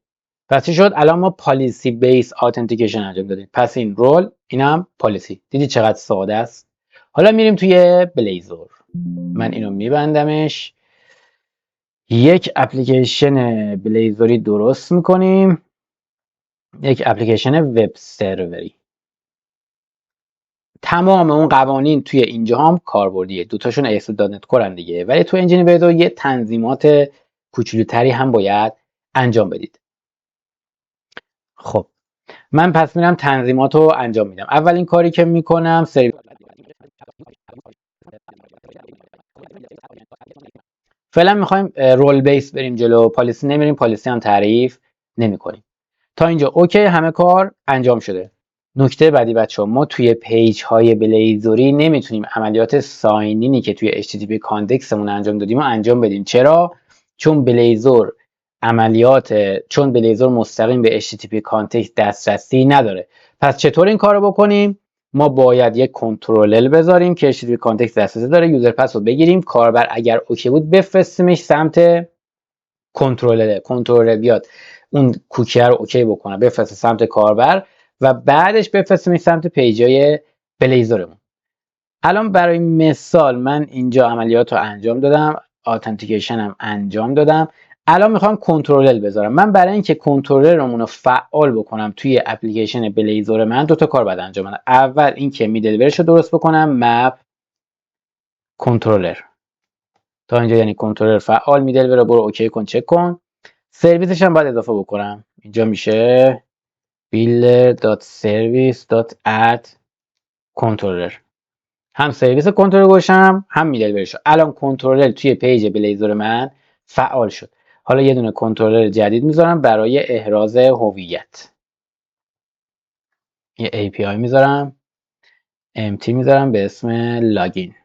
پس چی شد؟ الان ما پالیسی بیس اتنتیکیشن انجام دادیم. پس این رول، اینم پالیسی. دیدی چقدر ساده است؟ حالا میریم توی بلیزور. من اینو میبندمش. یک اپلیکیشن بلیزوری درست میکنیم، یک اپلیکیشن وب سروری. تمام اون قوانین توی اینجا هم کاربردیه. دوتاشون ASP.NET Core هم دیگه، ولی تو انجین بلیزور یه تنظیمات کوچولوتری هم باید انجام بدید. خب من پس میرم تنظیمات رو انجام میدم. اولین کاری که میکنم فعلا میخوایم رول بیس بریم جلو، پالیسی نمیریم، پالیسی هم تعریف نمیکنیم. تا اینجا اوکی، همه کار انجام شده. نکته بعدی بچه‌ها، ما توی پیج های بلیزوری نمیتونیم عملیات ساینینی که توی HTTP کاندکسمون انجام دادیم و انجام بدیم. چرا؟ چون بلیزور عملیات، چون بلیزر مستقیم به HTTP کانتکست دسترسی نداره. پس چطور این کارو بکنیم؟ ما باید یک کنترلر بذاریم که HTTP کانتکست دسترسی داره، یوزر پس رو بگیریم، کاربر اگر اوکی بود بفرستیمش سمت کنترلر بیاد اون کوکی رو اوکی بکنه بفرسته سمت کاربر و بعدش بفرستیمش سمت پیجای بلیزرمون. الان برای مثال من اینجا عملیات رو انجام دادم، آتنتیکیشن هم انجام دادم. الان میخوام کنترلر بذارم. من برای اینکه کنترلرمون رو فعال بکنم توی اپلیکیشن بلیزر من دو تا کار باید انجام بدم. اول اینکه میدلورش رو درست بکنم، مپ کنترلر تا اینجا یعنی کنترلر فعال، میدلور رو برو اوکی کن چک کن. سرویسش هم باید اضافه بکنم. اینجا میشه builder.service.add controller. هم سرویس کنترل گوشم هم میدلورش. الان کنترلر توی پیج بلیزر من فعال شد. حالا یه دونه کنترلر جدید میذارم برای احراز هویت. یه API میذارم، empty میذارم به اسم لاگین.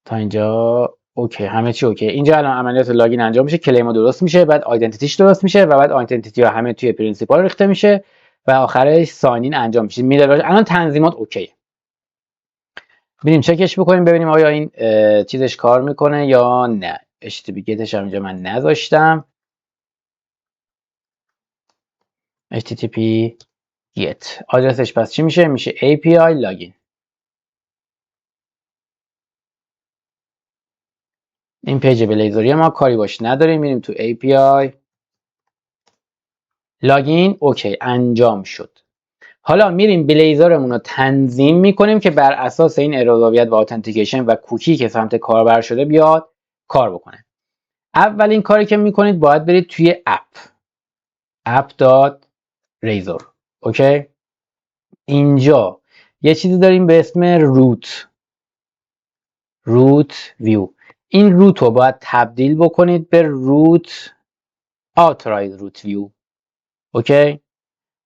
تا اینجا اوکی، همه چی اوکی. اینجا الان عملیات لاگین انجام میشه، کلیم درست میشه، بعد آیدنتیتیش درست میشه و بعد آیدنتیتی ها همه توی پرینسیپال ریخته میشه و آخرش ساینین انجام میشه. میدلور الان تنظیمات اوکی. ببینیم چکش بکنیم ببینیم آیا این چیزش کار میکنه یا نه. HTTP گتش هم اینجا من نذاشتم. HTTP get آدرسش پس چی میشه؟ میشه API لاگین. این پیج بلیزری ما کاری باش نداریم، میریم تو API لاگین. اوکی انجام شد. حالا میریم بلیزرمون رو تنظیم میکنیم که بر اساس این ارائه و آتنتیکیشن و کوکی که سمت کاربر شده بیاد کار بکنه. اولین کاری که میکنید باید برید توی app.razor. اوکی، اینجا یه چیزی داریم به اسم روت ویو. این روت رو باید تبدیل بکنید به authorized root view. اوکی،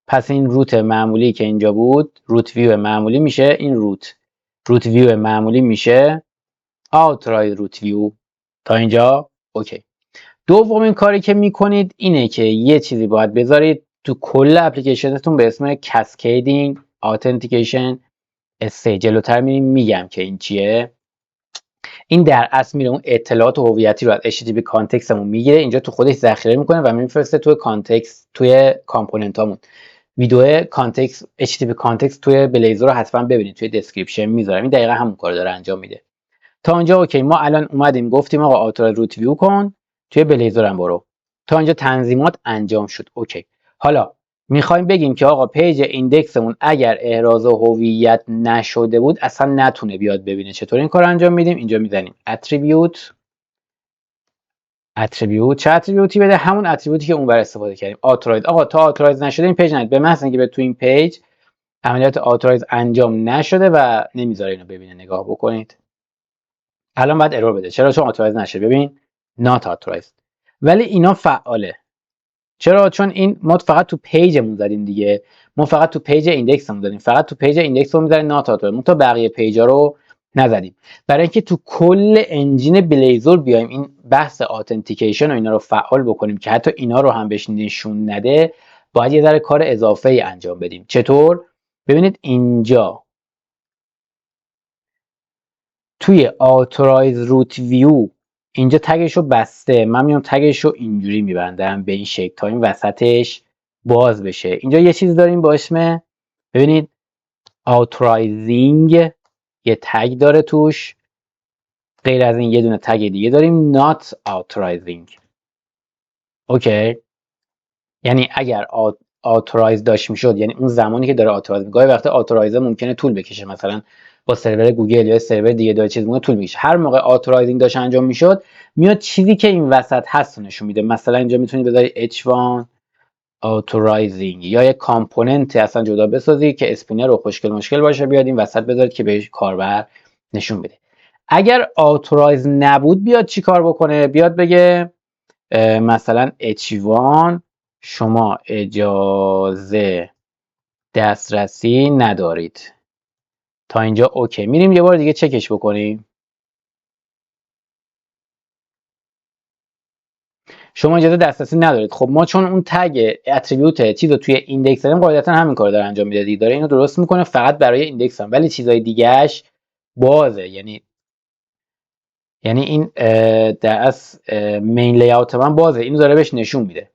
پس این روت معمولی که اینجا بود روت ویو معمولی میشه این روت ویو معمولی میشه authorized root view. تا اینجا اوکی. دومین کاری که میکنید اینه که یه چیزی باید بذارید تو کل اپلیکیشنتون به اسم cascading authentication S3. جلوتر میگم که این چیه. این در اصل میره اون اطلاعات هویتی رو از HTTP کانتکستمون میگیره، اینجا تو خودش ذخیره میکنه و میفرسته توی کانتکست توی کامپوننتامون. ویدیو کانتکست HTTP کانتکست توی بلیزر رو حتما ببینید، توی دسکریپشن میذارم. این دقیقا همون کار داره انجام میده. تا اینجا اوکی. ما الان اومدیم گفتیم آقا آتور روت ویو کن توی بلیزر هم برو. تا اینجا تنظیمات انجام شد اوکی. حالا میخوایم بگیم که آقا پیج ایندکسمون اگر احراز هویت نشده بود اصلا نتونه بیاد ببینه. چطور این کار انجام میدیم؟ اینجا میزنیم اتریبیوت چه اتریبیوتی بده؟ همون اتریبیوتی که اونور استفاده کردیم، آتورایز. آقا تا آتورایز نشده این پیج ندید. به محض اینکه به تو این پیج عملیات آتورایز انجام نشده و نمیذاره اینو ببینه. نگاه بکنید الان باید ارور بده. چرا؟ چون آتورایز نشه. ببین not authorized. ولی اینا فعاله. چرا؟ چون این ما فقط تو پیجمون زدیم دیگه. ما فقط تو پیج ایندکسمون زدیم. فقط تو پیج ایندکسمون میذاریم not authorized. ما تا بقیه پیجا رو نزدیم. برای اینکه تو کل انجین بلیزر بیایم این بحث آتنتیکیشن و اینا رو فعال بکنیم که حتی اینا رو هم بهش نشون نده، باید یه ذره کار اضافه ای انجام بدیم. چطور؟ ببینید اینجا توی authorize root view اینجا تگش رو بسته. من میام تگش رو اینجوری میبندم به این شکل تا این وسطش باز بشه. اینجا یه چیز داریم با اسم، ببینید authorizing، یه تگ داره توش. غیر از این یه دونه تگ دیگه داریم not authorizing. اوکی، یعنی اگر authorize داشت میشد، یعنی اون زمانی که داره authorize، گاهی وقتا authorize ممکنه طول بکشه، مثلا با سرور گوگل یا سرور دیگه داره چیز طول میکشه. هر موقع authorizing داشت انجام میشد میاد چیزی که این وسط هست نشون میده. مثلا اینجا میتونید بذاری h1 authorizing یا یک کامپوننت اصلا جدا بسازی که اسپینر رو خوشگل مشکل باشه بیاد این وسط بذارید که به کاربر نشون بده. اگر authorized نبود بیاد چی کار بکنه؟ بیاد بگه مثلا h1 شما اجازه دسترسی ندارید. تا اینجا اوکی. میریم یه بار دیگه چکش بکنیم. شما اجازه دسترسی ندارید. خب ما چون اون تگ اتریبیوت چیز رو توی ایندکس داریم، قاعدتا همین کارو داره انجام میده، داره اینو درست میکنه فقط برای ایندکس هم، ولی چیزای دیگهش بازه. یعنی این در اصل مین لیاوت من بازه، اینو داره بهش نشون میده.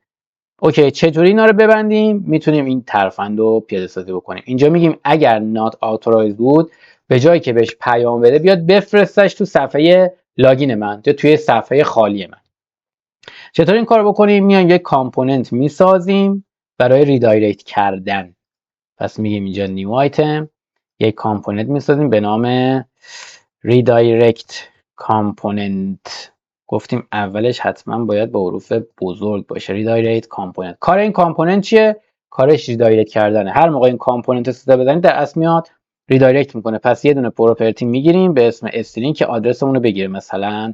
اوکی، چطوری اینا رو ببندیم؟ میتونیم این ترفند رو پیاده سازی بکنیم. اینجا میگیم اگر not authorized بود، به جایی که بهش پیام بده بیاد بفرستش تو صفحه لاگین من، یا توی صفحه خالی من. چطور این کار بکنیم؟ میایم یک کامپوننت میسازیم برای ریدایرکت کردن. پس میگیم اینجا نیو آیتم، یک کامپوننت میسازیم به نام ریدایرکت کامپوننت. گفتیم اولش حتما باید با حروف بزرگ باشه. ریدایرکت کامپوننت. کار این کامپوننت چیه؟ کارش ریدایرکت کردنه. هر موقع این کامپوننت استفاده بزنید در اصل میاد ریدایرکت میکنه. پس یه دونه پروپرتی میگیریم به اسم استرینگ که آدرسمون رو بگیره. مثلا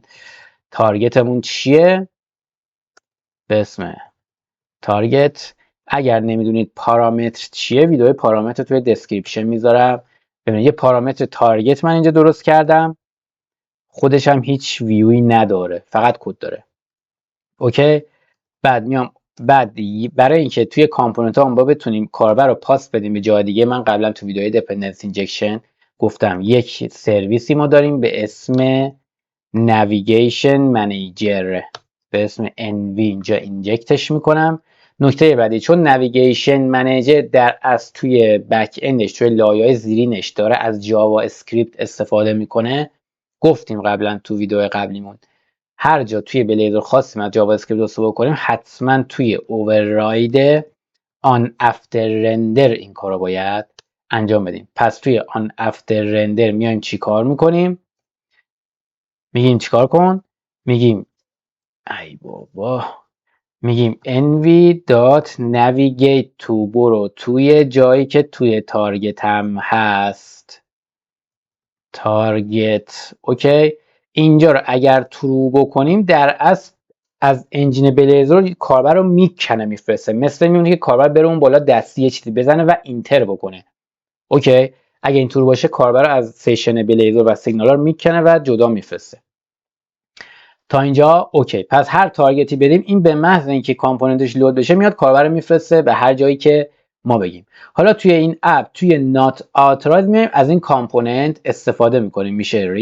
تارگتمون چیه؟ به اسم تارگت. اگر نمیدونید پارامتر چیه، ویدیو پارامتر توی دسکریپشن میذارم ببینید. یه پارامتر تارگت من اینجا درست کردم، خودش هم هیچ ویوی نداره، فقط کد داره. اوکی. بعد میام برای اینکه توی کامپوننت ها ما بتونیم کاربر رو پاس بدیم به جای دیگه، من قبلا تو ویدیوی دیپندنس اینجکشن گفتم یک سرویسی ما داریم به اسم نویگیشن منیجر، به اسم NV اینجا اینجکتش میکنم. نکته بعدی، چون نویگیشن منیجر در از توی بک اندش توی لایه‌های زیرینش داره از جاوا اسکریپت استفاده میکنه، گفتیم قبلا تو ویدیو قبلیمون هر جا توی بلیزر خواستیم از جاوا اسکریپت استفاده کنیم، حتما توی اوورراید آن افتر رندر این کارو باید انجام بدیم. پس توی آن افتر رندر میایم چی کار میکنیم؟ میگیم چیکار کن؟ میگیم ای بابا، میگیم nv.navigate to، برو توی جایی که توی تارگت هم هست، تارگت. اوکی. اینجا رو اگر ترو بکنیم در اصل از انجین بلیزر کاربر رو میکنه میفرسته، مثل میمونه که کاربر بره اون بالا دستی یه چیزی بزنه و اینتر بکنه. اوکی. اگه اینطور باشه کاربر رو از سیشن بلیزر و سیگنال رو میکنه و جدا میفرسته. تا اینجا اوکی. پس هر تارگتی بدیم این به محض اینکه کامپوننتش لود بشه میاد کاربر رو میفرسته به هر جایی که ما بگیم. حالا توی این اپ توی not authorized میایم از این کامپوننت استفاده میکنیم، میشه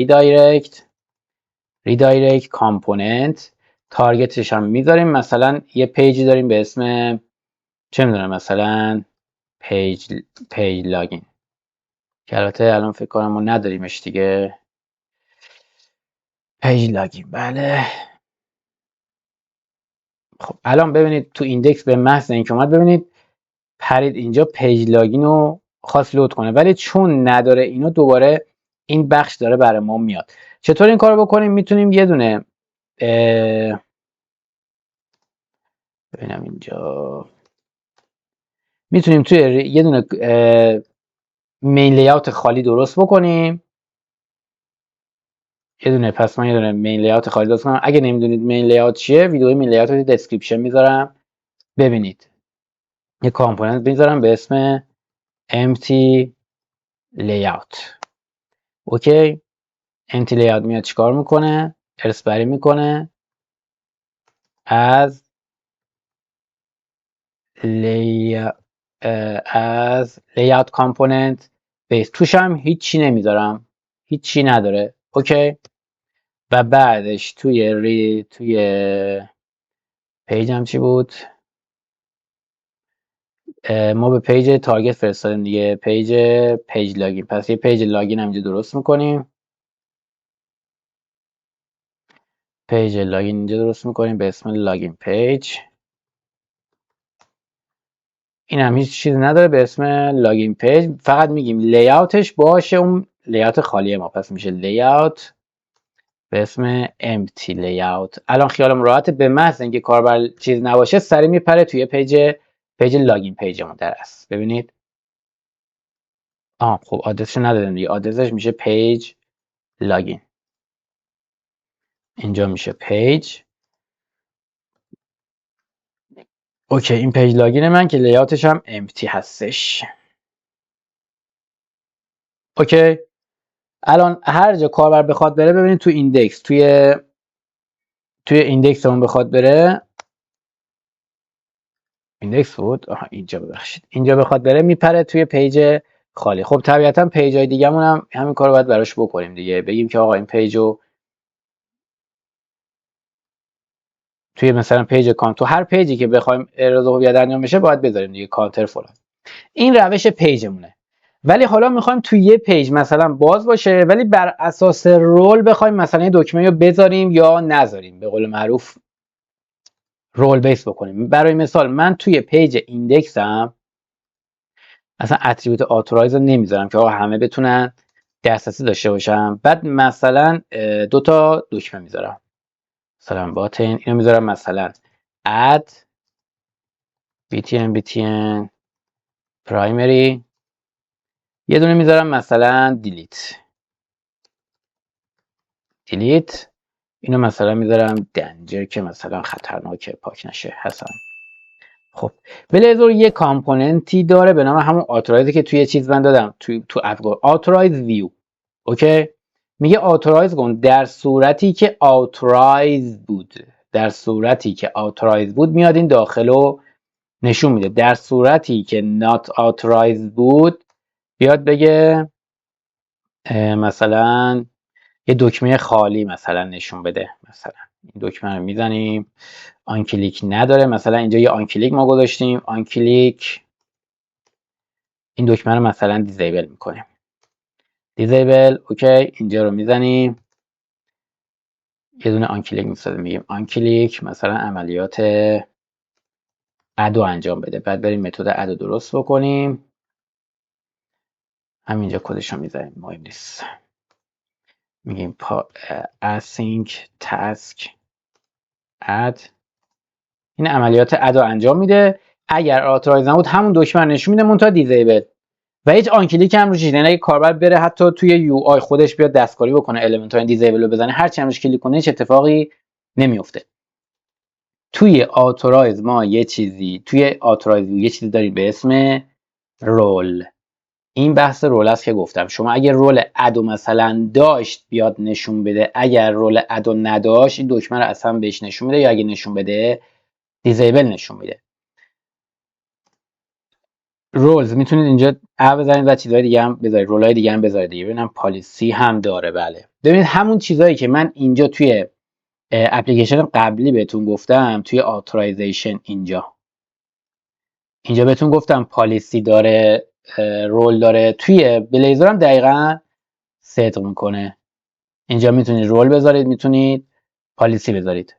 redirect کامپوننت. تارگتش هم میذاریم، مثلا یه پیجی داریم به اسم چه میدونم مثلا پیج لاگین، که البته الان فکر کنم ما نداریمش دیگه. پیج لاگین، بله. خب الان ببینید تو ایندکس به محض اینکه اومد ببینید پرید اینجا پیج لاگین رو خواست لود کنه، ولی چون نداره اینو دوباره این بخش داره برای ما میاد. چطور این کارو بکنیم؟ میتونیم یه دونه ببینم اینجا میتونیم توی یه دونه مین لیاوت خالی درست بکنیم. پس من یه دونه مین لیاوت خالی درست کنم. اگه نمیدونید مین لیاوت چیه، ویدیوی مین لیاوت رو تو دسکریپشن میذارم ببینید. یه کامپوننت میذارم به اسم empty layout. اوکی. empty layout میاد چیکار میکنه؟ ارث بری میکنه از layout component base. توش هم هیچی نمیذارم، هیچی نداره. اوکی. و بعدش توی پیج هم چی بود؟ ما به پیج تارگت فرستادیم دیگه، پیج لاگین. پس یه پیج لاگین هم اینجا درست میکنیم. پیج لاگین اینجا درست میکنیم به اسم لاگین پیج. این هم هیچ چیز نداره به اسم لاگین پیج، فقط میگیم لیاوتش باشه اون لیاوت خالی ما، پس میشه لیاوت به اسم empty layout. الان خیالم راحت، به محض اینکه کاربر چیز نباشه سری میپره توی پیج لاگین پیجمون در اصل. ببینید خب آدرسش ندادم دیگه، آدرسش میشه پیج لاگین. اینجا میشه پیج. اوکی. این پیج لاگین من که لیاوتش هم empty هستش. اوکی. الان هر جا کاربر بخواد بره، ببینید تو ایندکس توی ایندکس اون بخواد بره، ایندکس بود. اینجا ببخشید، اینجا بخواد بره میپره توی پیج خالی. خب طبیعتا پیج های دیگه‌مون هم همین کارو باید براش بکنیم دیگه. بگیم که آقا این پیجو توی مثلا پیج کانت، تو هر پیجی که بخوایم اعراض هویت انجام بشه باید بذاریم دیگه کانتر فلان. این روش پیجمونه. ولی حالا میخوایم توی یه پیج مثلا باز باشه ولی بر اساس رول بخوایم مثلا یه دکمه رو بذاریم یا نذاریم، به قول معروف رول بیس بکنیم. برای مثال من توی پیج ایندکسم اصلا اتریبیوت آتورایز رو نمیذارم که آقا همه بتونن دسترسی داشته باشم. بعد مثلا دو تا دکمه میذارم، مثلا باتن اینو میذارم مثلا add btn primary، یه دونه میذارم مثلا delete، اینو مثلا میذارم دنجر که مثلا خطرناکه پاک نشه حسن. خب بلیزر یه کامپوننتی داره به نام همون آتورایزی که توی چیز من دادم، تو افگار آتورایز ویو. اوکی، میگه آتورایز کن در صورتی که آتورایز بود، در صورتی که آتورایز بود میاد این داخلو نشون میده. در صورتی که not authorized بود بیاد بگه مثلا یه دکمه خالی مثلا نشون بده. مثلا این دکمه رو میزنیم، آن کلیک نداره، مثلا اینجا یه آن کلیک ما گذاشتیم، آن کلیک، این دکمه رو مثلا دیزیبل میکنیم، دیزیبل. اوکی، اینجا رو میزنیم یه دونه آن کلیک میسازیم، میگیم آن کلیک مثلا عملیات ادو انجام بده. بعد بریم متد ادو درست بکنیم، همینجا کدش رو میذاریم، مهم نیست. میگیم async task add، این عملیات ادو انجام میده. اگر آتورایز نبود همون دکمه رو نشون میده منتها دیزیبل و هیچ آن کلیک هم روش نیست. یعنی اگه کاربر بره حتی توی یو آی خودش بیاد دستکاری بکنه المنت های دیزیبل رو بزنه، هر چی همش کلیک کنه هیچ اتفاقی نمیفته. توی آتورایز ما یه چیزی، توی آتورایز یه چیزی داریم به اسم رول. این بحث رول است که گفتم شما اگر رول ادو مثلا داشت بیاد نشون بده، اگر رول ادو نداشت این دکمه رو اصلا بهش نشون میده، یا اگه نشون بده دیزیبل نشون میده. رولز میتونید اینجا بذارید و چیزهای دیگه هم بذارید، رولای دیگه هم بذارید دیگه. ببینم پالیسی هم داره. بله ببینید همون چیزایی که من اینجا توی اپلیکیشن قبلی بهتون گفتم توی آتورایزیشن، اینجا بهتون گفتم پالیسی داره، رول داره، توی بلیزر هم دقیقاً صدق میکنه. اینجا میتونید رول بذارید، میتونید پالیسی بذارید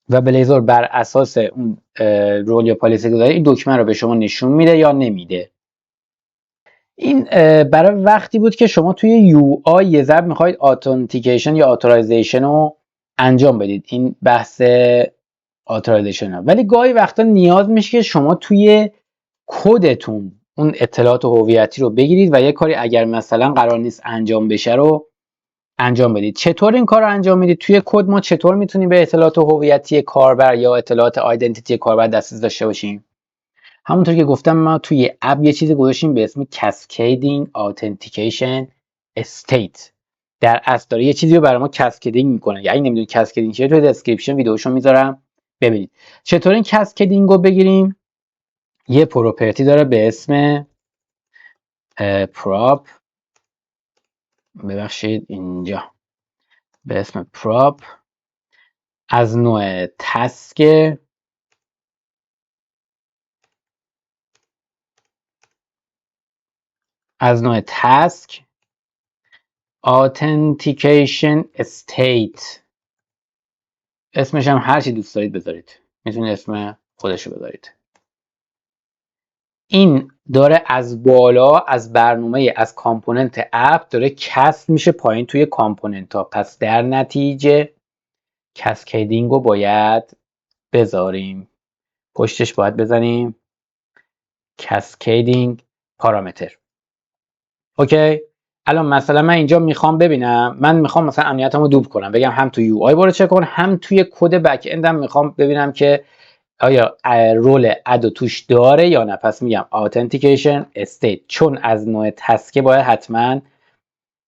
و بلیزر بر اساس اون رول یا پالیسی که داره این دکمه رو به شما نشون میده یا نمیده. این برای وقتی بود که شما توی یو آی یه ذره میخواید اتنتیکیشن یا اتورایزیشن رو انجام بدید، این بحث اتورایزیشن ها. ولی گاهی وقتا نیاز میشه که شما توی کدتون اون اطلاعات هویتی رو بگیرید و یه کاری اگر مثلا قرار نیست انجام بشه رو انجام بدید. چطور این کار رو انجام میدید؟ توی کد ما چطور میتونیم به اطلاعات هویتی کاربر یا اطلاعات آیدنتیتی کاربر دسترسی داشته باشیم؟ همونطور که گفتم ما توی اپ یه چیزی گذاشتیم به اسم Cascading Authentication State. در اصل داره یه چیزی رو برای ما کاسکیدینگ میکنه. اگه نمیدونید کاسکیدینگ چیه توی دسکریپشن ویدیوشو میذارم ببینید. چطور این کاسکیدینگ رو بگیریم؟ یه پروپرتی داره به اسم prop، ببخشید اینجا به اسم prop، از نوع تسک، Authentication State. اسمش هم هر چی دوست دارید بذارید، میتونید اسم خودشو بذارید. این داره از بالا از برنامه، از کامپوننت اپ داره کست میشه پایین توی کامپوننت ها. پس در نتیجه کاسکیدینگ رو باید بذاریم، پشتش باید بزنیم کاسکیدینگ پارامتر. اوکی، الان مثلا من اینجا میخوام ببینم، من میخوام مثلا امنیتمو دوب کنم، بگم هم تو یو آی برو چک کن، هم توی کد بک اندم میخوام ببینم که آیا رول ادو توش داره یا نه. پس میگم authentication state، چون از نوع تسکه باید حتما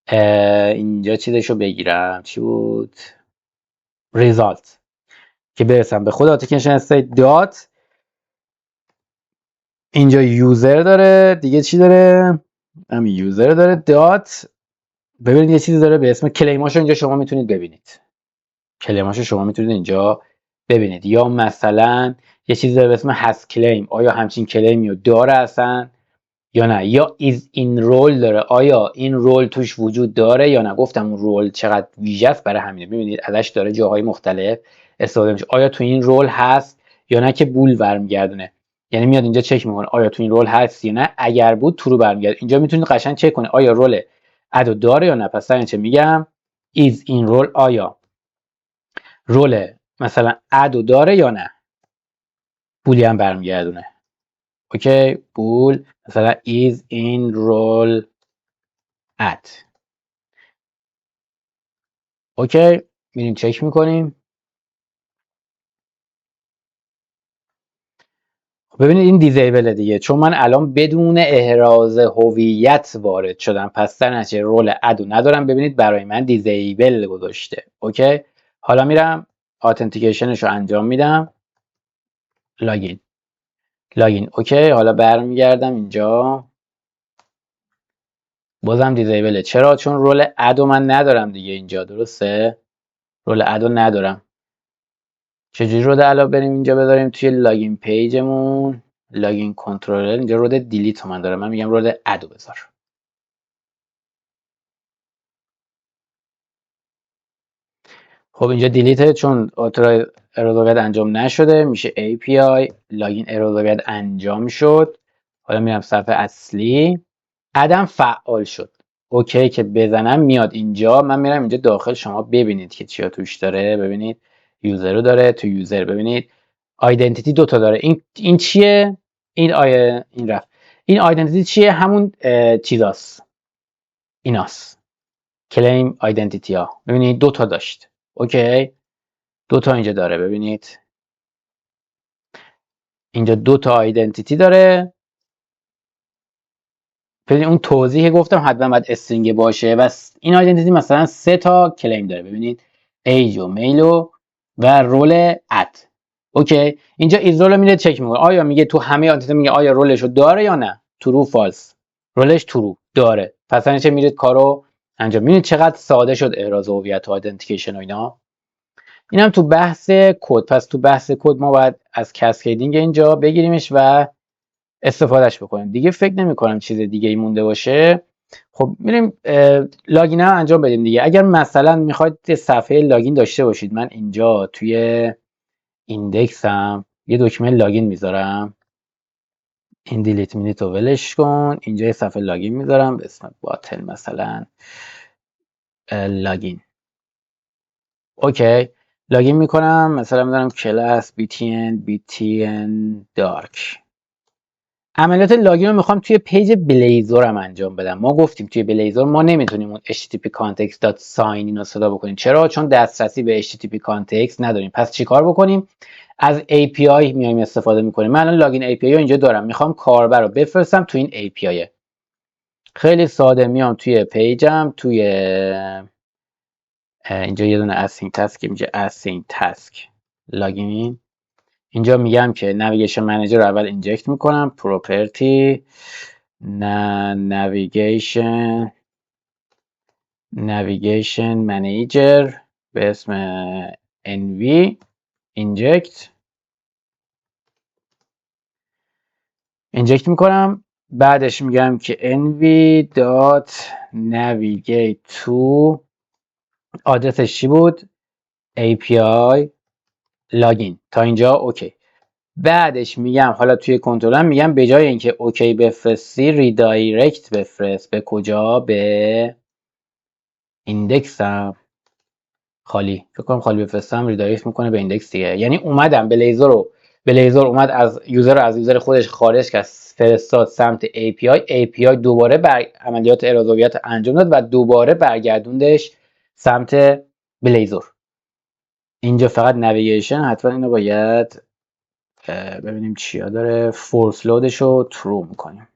اینجا چیزشو بگیرم، چی بود؟ result، که برسم به خود authentication state dot اینجا یوزر داره، دیگه چی داره؟ همین یوزر داره. دات، ببینید یه چیزی داره به اسم کلیماشو اینجا شما میتونید ببینید. کلیماشو شما میتونید اینجا ببینید. یا مثلا یه چیزی داره به اسم هست کلیم، آیا همچین کلیمی رو داره اصلا یا نه. یا ایز این رول داره، آیا این رول توش وجود داره یا نه. گفتم اون رول چقدر ویژه است، برای همینه. ببینید ازش داره جاهای مختلف استفاده میشه. آیا تو این رول هست یا نه که بول برمیگردونه. یعنی میاد اینجا چک میکنه آیا تو این رول هست یا نه. اگر بود ترو برمیگرده. اینجا میتونید قشنگ چک کنه آیا رول ادو داره یا نه. پس این چه میگم ایز این رول، آیا رول مثلا ادو داره یا نه. بولی هم برمیگردونه. اوکی، بول مثلا is in role at. اوکی، میریم چک میکنیم. ببینید این دیزیبل دیگه، چون من الان بدون احراز هویت وارد شدم، پس در نتیجه رول ادو ندارم. ببینید برای من دیزیبل گذاشته. اوکی، حالا میرم آتنتیکیشنش رو انجام میدم. لاگین. اوکی، حالا برمیگردم اینجا، بازم دیزیبله. چرا؟ چون رول ادو من ندارم دیگه اینجا. درسته، رول ادو ندارم. چجوری رود علاوه بریم اینجا بذاریم توی لاگین پیجمون، لاگین کنترلر. اینجا رود دیلیت من دارم، من میگم رود ادو بذار. خب اینجا دیلیته چون اترای ارور انجام نشده. میشه API لاگین ارور انجام شد. حالا میرم صفحه اصلی، ادم فعال شد. اوکی که بزنم میاد اینجا. من میرم اینجا داخل، شما ببینید که چیا توش داره. ببینید یوزر رو داره. تو یوزر ببینید آیدنتیتی دوتا داره. این چیه؟ این رفت. این آیدنتیتی چیه؟ همون چیزاست، ایناست، کلیم آیدنتیتی ها. ببینید دوتا داشت. اوکی، دوتا اینجا داره. ببینید اینجا دوتا آیدنتیتی داره. ببینید اون توضیح گفتم حتما باید استرینگ باشه و این آیدنتیتی مثلا 3 تا کلیم داره. ببینید ایج و میل و رول اد. اوکی، اینجا ایز رول میره چک میکنه آیا میگه تو همه آیدنتیتی، میگه آیا رولشو داره یا نه. ترو فالس، رولش ترو داره. پس چه میرید کارو انجام. میبینید چقدر ساده شد احراز هویت و آیدنتیکیشن و اینا. اینم تو بحث کد. پس تو بحث کد ما باید از کسکیدینگ اینجا بگیریمش و استفادهش بکنیم. دیگه فکر نمی کنم چیز دیگه ای مونده باشه. خب میریم لاگین هم انجام بدیم دیگه. اگر مثلا میخواید صفحه لاگین داشته باشید، من اینجا توی ایندکسم یه دکمه لاگین میذارم. این دیلیت مینیت رو ولش کن. اینجا یه صفحه لاگین میذارم به اسم باتل مثلا لاگین. اوکی، لاگین میکنم. مثلا میذارم کلاس btn دارک. عملیات لاگین رو میخوام توی پیج بلیزورم انجام بدم. ما گفتیم توی بلیزور ما نمیتونیم اون http context.sign اینو صدا بکنیم. چرا؟ چون دسترسی به http context نداریم. پس چیکار بکنیم؟ از API میایم استفاده میکنیم. من الان لاگین API رو اینجا دارم، میخوام کاربر رو بفرستم تو این API. خیلی ساده میام توی پیجم، توی اینجا یه دونه async task میشه async task لاگین. اینجا میگم که نویگیشن منیجر رو اول اینجکت میکنم. پروپرتی نویگیشن منیجر به اسم nv اینجکت میکنم. بعدش میگم که nv.navigate to آدرسش چی بود؟ API لاگین. تا اینجا اوکی. بعدش میگم حالا توی کنترلم میگم به جای اینکه اوکی بفرستی ریدایرکت بفرست. به کجا؟ به ایندکسم. خالی، فکر کنم خالی بفرستم ریدایرکت میکنه به ایندکس دیگه. یعنی اومدم بلیزر اومد از یوزر خودش خارج کرد، فرستاد سمت API دوباره بر عملیات احراز هویت انجام داد و دوباره برگردوندش سمت بلیزر. اینجا فقط نویگیشن حتما اینو باید ببینیم چیا داره. فورس لودش رو ترو میکنیم.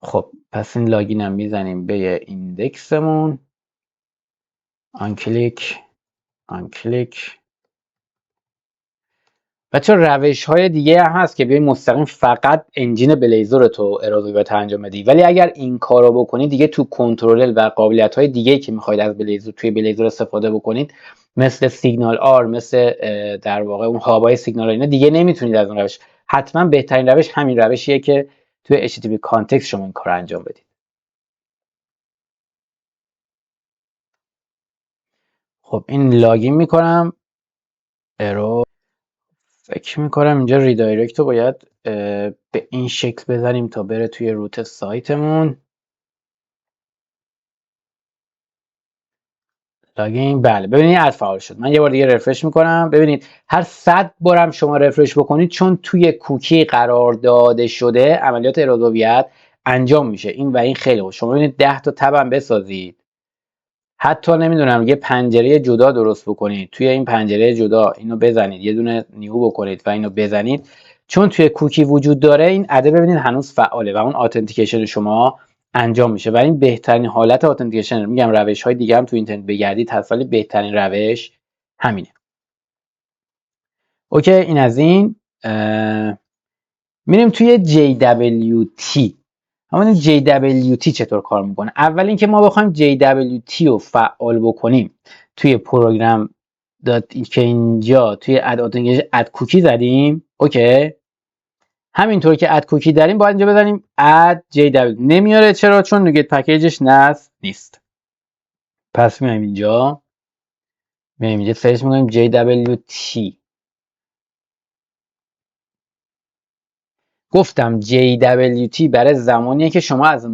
خب پس این لاگین هم میزنیم به ایندکسمون. آن کلیک بچه روش های دیگه هم هست که بیای مستقیم فقط انجین بلیزر تو ارائه بهت انجام بدی، ولی اگر این کارو بکنید دیگه تو کنترل و قابلیت های دیگه که میخواید از بلیزر توی بلیزر استفاده بکنید مثل سیگنال آر، مثل در واقع اون هابای سیگنال اینا دیگه نمیتونید از اون روش. حتما بهترین روش همین روشیه که توی HTTP کانتکست شما این کار انجام بدید. خب این لاگین میکنم ارو. فکر میکنم اینجا ریدایرکت رو باید به این شکل بزنیم تا بره توی روت سایتمون. لاگین، بله ببینید اد فعال شد. من یه بار دیگه رفرش میکنم. ببینید هر 100 بارم شما رفرش بکنید چون توی کوکی قرار داده شده عملیات ارائه انجام میشه. این و این خیلی خوب. شما ببینید 10 تا تب هم بسازید، حتی نمیدونم یه پنجره جدا درست بکنید، توی این پنجره جدا اینو بزنید، یه دونه نیو بکنید و اینو بزنید، چون توی کوکی وجود داره این اده ببینید هنوز فعاله و اون اتنتیکیشن شما انجام میشه و این بهترین حالت اتنتیکیشن. میگم روش های دیگه هم تو اینترنت بگردید هست ولی بهترین روش همینه. اوکی این از این. میریم توی JWT. همون JWT چطور کار میکنه؟ اول اینکه ما بخوایم JWT رو فعال بکنیم توی پروگرام که اینجا توی اد کوکی زدیم. اوکی همینطور که اد کوکی داریم باید اینجا بزنیم اد JWT. نمیاره چرا؟ چون نوگت پکیجش نصب نیست. پس میایم اینجا سرچ میکنیم JWT. گفتم JWT برای زمانیه که شما از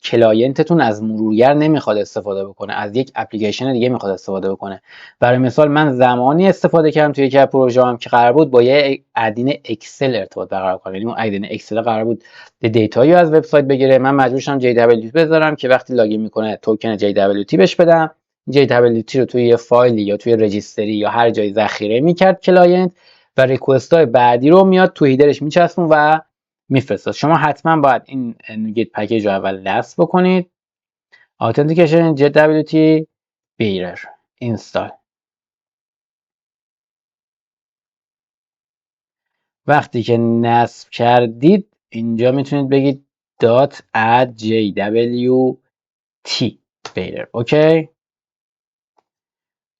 کلاینتتون از مرورگر نمیخواد استفاده بکنه، از یک اپلیکیشن دیگه میخواد استفاده بکنه. برای مثال من زمانی استفاده کردم توی یکی از پروژه‌ام که قرار بود با یه ادین اکسل ارتباط برقرار کنم. یعنی اون ادین اکسل قرار بود دیتایی از وبسایت بگیره. من مجبور شدم JWT بذارم که وقتی لاگین میکنه توکن JWT بهش بدم. JWT رو توی یه فایلی یا توی رجیستری یا هر جایی ذخیره میکرد کلاینت و ریکوست های بعدی رو میاد تو هیدرش میچسبون و میفرستاد. شما حتما باید این نوگت پکیج رو اول نصب بکنید. Authentication JWT Bearer اینستال. وقتی که نصب کردید اینجا میتونید بگید .add JWT Bearer. اوکی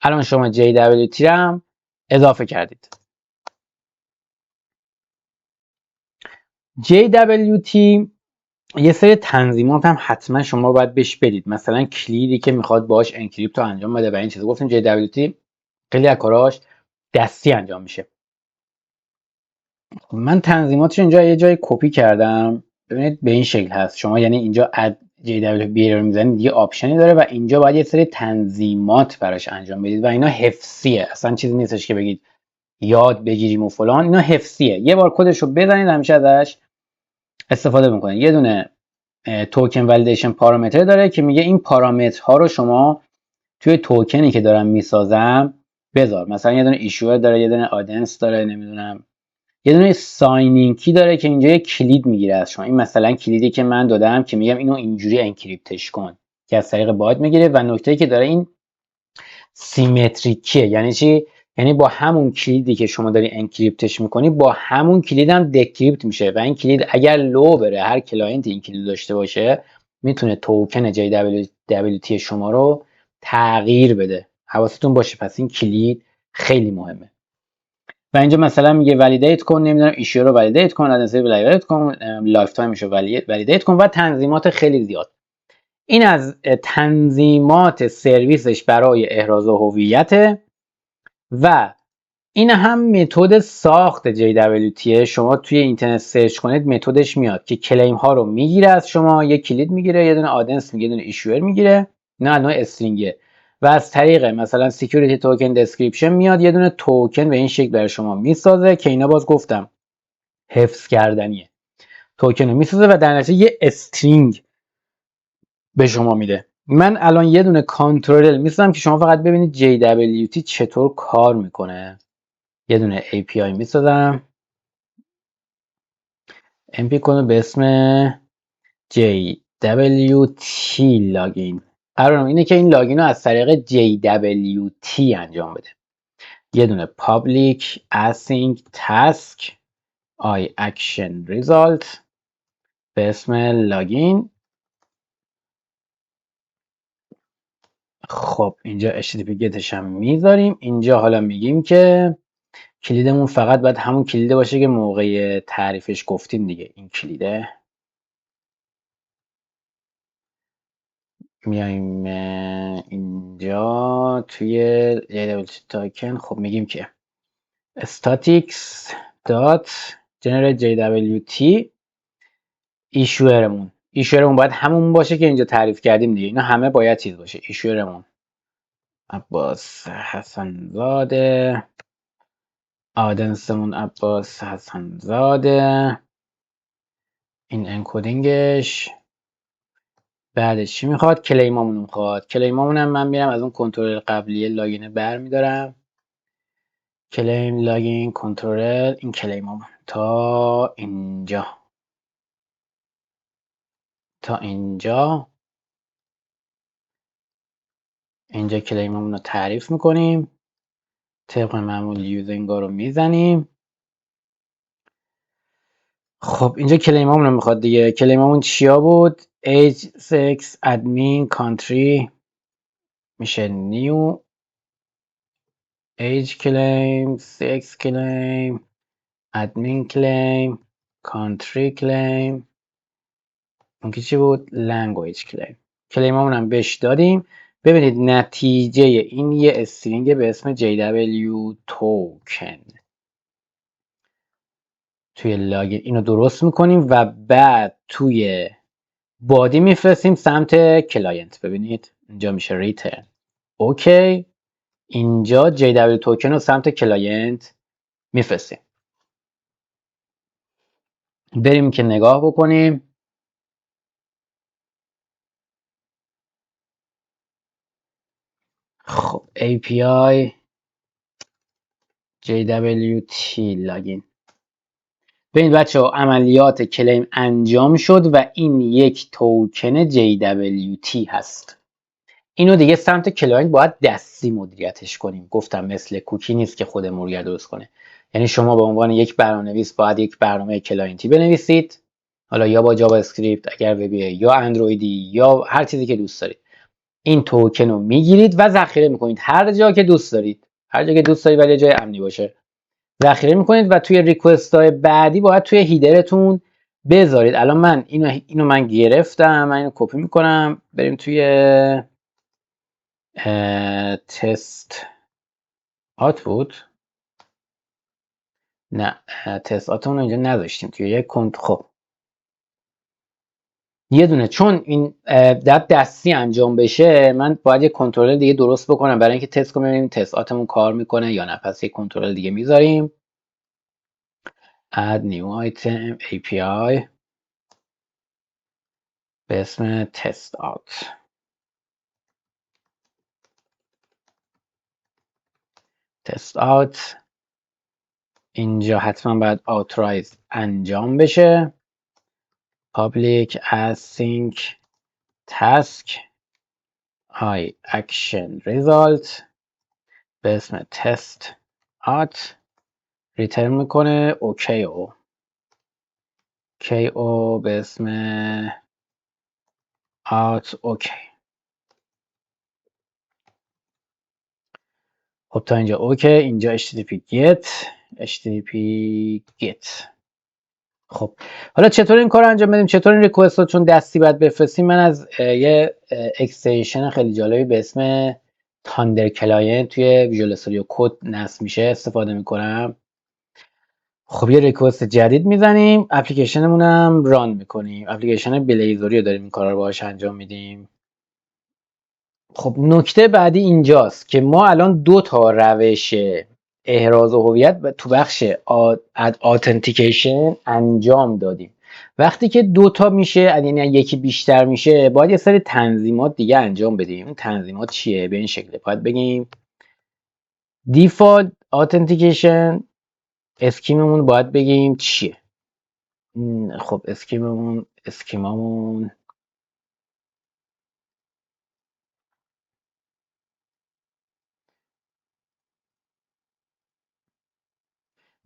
الان شما JWT رو هم اضافه کردید. JWT یه سری تنظیمات هم حتما شما باید بهش بدید، مثلا کلیدی که میخواد باش انکریپت رو انجام بده و این چیزا. گفتیم JWT خیلی از کاراش دستی انجام میشه. من تنظیماتش اینجا یه جای کپی کردم. ببینید به این شکل هست. شما یعنی اینجا اد JWT رو میزنید یه آپشنی داره و اینجا باید یه سری تنظیمات براش انجام بدید و اینا حفظیه، اصلا چیزی نیستش که بگید یاد بگیریم و فلان. اینا حفظیه. یه بار کدش رو بزنید همیشه ازش استفاده میکنید. یه دونه توکن والیدیشن پارامتر داره که میگه این پارامترها رو شما توی توکنی که دارم میسازم بذار. مثلا یه دونه ایشوور داره، یه دونه آدنس داره، نمیدونم یه دونه ساینینگ کی داره که اینجا یه کلید میگیره از شما. این مثلا کلیدی که من دادم که میگم اینو اینجوری انکریپتش کن که از طریق باید میگیره. و نکته‌ای که داره این سیمتریکیه. یعنی چی؟ یعنی با همون کلیدی که شما داری انکریپتش میکنی با همون کلید هم دکریپت میشه و این کلید اگر لو بره، هر کلاینت این کلید داشته باشه میتونه توکن JWT شما رو تغییر بده. حواستون باشه. پس این کلید خیلی مهمه. و اینجا مثلا میگه ولیدیت کن، نمیدونم ایشو رو ولیدیت کن، ادنسی رو ولیدیت کن، لایف تایمش رو ولیدیت کن و تنظیمات خیلی زیاد. این از تنظیمات سرویسش برای احراز هویت و این هم متد ساخت JWT. شما توی اینترنت سرچ کنید متدش میاد که کلیم ها رو میگیره از شما، یه کلید میگیره، یه دونه آدنس میگیره، یه دونه ایشوئر میگیره، نه نوع استرینگه و از طریق مثلا سکیوریتی توکن دسکریپشن میاد یه دونه توکن به این شکل برای شما میسازه که اینا باز گفتم حفظ کردنیه. توکن رو میسازه و در نتیجه یه استرینگ به شما میده. من الان یه دونه کانترل میسازم که شما فقط ببینید JWT چطور کار میکنه. یه دونه API میسازم MP کنه به اسم JWT لاگین. قرارم اینه که این لاگین رو از طریق JWT انجام بده. یه دونه public async task I action result به اسم لاگین. خب اینجا HTTP گتش هم میذاریم. اینجا حالا میگیم که کلیدمون فقط باید همون کلیده باشه که موقع تعریفش گفتیم دیگه. این کلیده میایم اینجا توی JWT تاکن. خب میگیم که statics dot generate JWT ایشوئرمون باید همون باشه که اینجا تعریف کردیم دیگه. اینا همه باید چیز باشه. ایشوئرمون عباس حسنزاده، آدنسمون عباس حسنزاده، این انکودینگش. بعدش چی میخواد؟ کلیمامون میخواد. کلیمامون هم من میرم از اون کنترل قبلی لاگینه برمیدارم. کلیم لاگین کنترل این کلیمامون تا اینجا اینجا کلیمامون رو تعریف میکنیم. طبق معمول یوزینگا رو میزنیم. خب اینجا کلیمامون رو میخواد دیگه. کلیمامون چیا بود؟ age 6 admin country میشه new age claim 6 claim admin claim country claim اون که چی بود؟ language claim. کلیمامون هم بهش دادیم. ببینید نتیجه این یه استرینگ به اسم JW token توی لاگین اینو درست میکنیم و بعد توی بادی میفرستیم سمت کلاینت. ببینید اینجا میشه ریترن. اوکی اینجا JW توکن رو سمت کلاینت میفرستیم. بریم که نگاه بکنیم. خب API JWT لاگین. ببینید بچه ها عملیات کلیم انجام شد و این یک توکن JWT هست. اینو دیگه سمت کلاینت باید دستی مدیریتش کنیم. گفتم مثل کوکی نیست که خود مرور درست کنه. یعنی شما به عنوان یک برنامه‌نویس باید یک برنامه کلاینتی بنویسید. حالا یا با جاوا اسکریپت اگر وبیه یا اندرویدی یا هر چیزی که دوست دارید. این توکن رو میگیرید و ذخیره میکنید هر جا که دوست دارید. هر جا که دوست دارید ولی جای امنی باشه. ذخیره میکنید و توی ریکوست های بعدی باید توی هیدرتون بذارید. الان من اینو من گرفتم. من اینو کپی میکنم. بریم توی تست آوتپوت. نه تست آتمون اینجا نذاشتیم توی یک خب یه دونه چون این دستی انجام بشه من باید یک کنترل دیگه درست بکنم برای اینکه تست کنیم ببینیم تست آتمون کار میکنه یا نه. پس یک کنترل دیگه میذاریم add new item API به اسم test out. اینجا حتما باید authorize انجام بشه. public async task I action result به اسم test out ریترن میکنه اوکی او به اسم out اوکی. خب تا اینجا اوکی. اینجا HTTP get. خب حالا چطور این کار رو انجام بدیم؟ چطور این ریکوست رو چون دستی باید بفرستیم؟ من از یه اکستنشن خیلی جالبی به اسم تاندر کلاینت توی ویژوال استودیو کد نصب میشه استفاده میکنم. خب یه ریکوست جدید میزنیم. اپلیکیشنمون هم ران میکنیم. اپلیکیشن بلیزوری رو داریم این کارا رو باهاش انجام میدیم. خب نکته بعدی اینجاست که ما الان دو تا روش احراز هویت تو بخش اتنتیکیشن انجام دادیم. وقتی که دو تا میشه یعنی یکی بیشتر میشه باید یه سری تنظیمات دیگه انجام بدیم. اون تنظیمات چیه؟ به این شکله باید بگیم دیفالت اتنتیکیشن اسکیممون باید بگیم چیه. خب اسکیمامون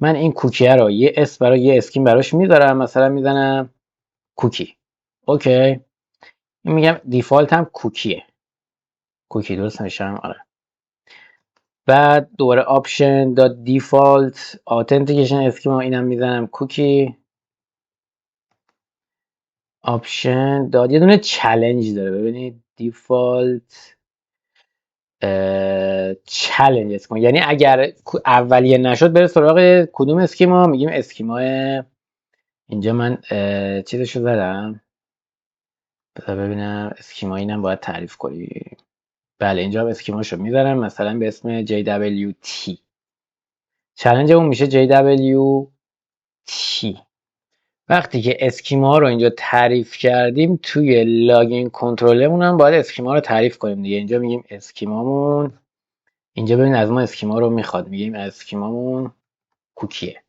من این کوکیه رو یه اسم برای یه اسکیم براش میذارم، مثلا میزنم کوکی. اوکی، میگم دیفالت هم کوکیه. کوکی درست نمیشم؟ آره. بعد دوباره آپشن داد دیفالت آتنتیکیشن اسکیم، اینم میزنم کوکی. آپشن داد یه دونه چالش داره، ببینید دیفالت چالش اسکیم، یعنی اگر اولیه نشد بره سراغ کدوم اسکیما؟ میگیم اسکیما. اینجا من چیزشو زدم، بذار ببینم اسکیما اینم باید تعریف کنیم. بله اینجا هم اسکیماشو میذارم، مثلا به اسم JWT. چالش اون میشه JWT. وقتی که اسکیما رو اینجا تعریف کردیم، توی لاگین کنترلمون هم باید اسکیما رو تعریف کنیم دیگه. اینجا میگیم اسکیمامون، اینجا ببین از ما اسکیما رو میخواد، میگیم اسکیمامون کوکیه،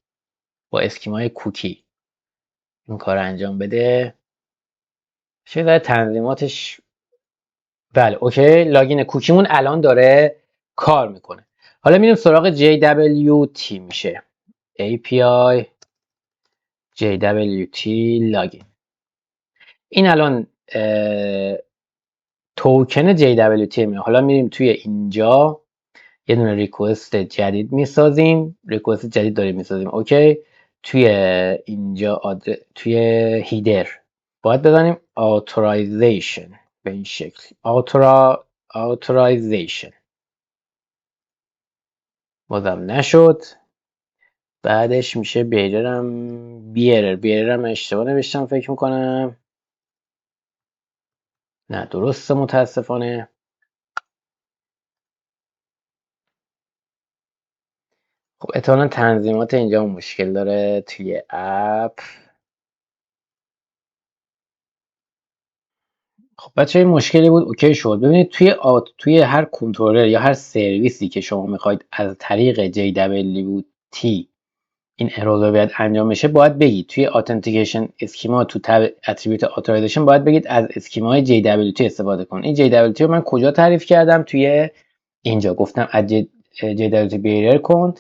با اسکیمای کوکی این کار انجام بده. شاید تنظیماتش بله اوکی. لاگین کوکیمون الان داره کار میکنه. حالا میریم سراغ JWT، میشه API JWT لاگین. این الان توکن JWT میاد. حالا میریم توی اینجا یه دونه ریکوست جدید میسازیم، ریکوست جدید داریم میسازیم. اوکی، توی اینجا توی هیدر باید بزنیم authorization به این شکل. authorization بازم نشد. بعدش میشه بیررم اشتباه نوشتم فکر میکنم. نه درسته متاسفانه. خب احتمالاً تنظیمات اینجا مشکل داره توی اپ. خب بچه این مشکلی بود، اوکی شد. ببینید توی هر کنترلر یا هر سرویسی که شما میخواید از طریق JWT این ارور باید انجام بشه، باید بگید توی اتنتیکیشن اسکیما تو تب اتریبیوت اتوریزیشن باید بگید از اسکیمای JWT استفاده کن. این JWT رو من کجا تعریف کردم؟ توی اینجا گفتم از JWT بیرر کن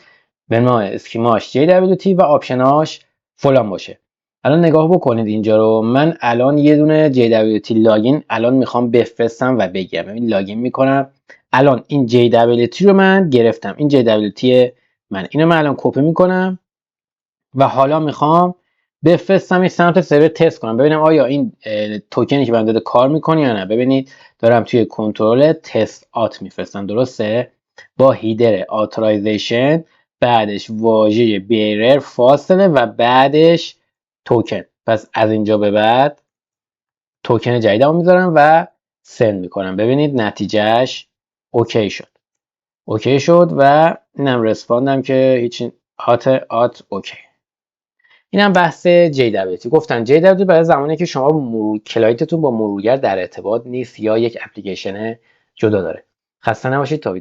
به ما اسکیماش JWT و آپشناش فلان باشه. الان نگاه بکنید اینجا رو، من الان یه دونه JWT لاگین الان میخوام بفرستم و بگم. این لاگین میکنم، الان این JWT رو من گرفتم، این JWT من، اینو من الان کپی میکنم و حالا میخوام بفرستم این سمت سرور تست کنم ببینم آیا این توکنی که من داده کار میکنه یا نه. ببینید دارم توی کنترل تست آت میفرستم، درسته؟ با هیدر اتورایزیشن، بعدش واژه بیرر فاصله و بعدش توکن. پس از اینجا به بعد توکن جدیدمو میذارم و سند میکنم. ببینید نتیجهش اوکی شد. اوکی شد و اینم رسپاندم که هیچ آت اوکی. اینم بحث JWT. گفتن JWT برای زمانی که شما کلایتتون با مرورگر در ارتباط نیست یا یک اپلیکیشن جدا داره. خسته نباشید تا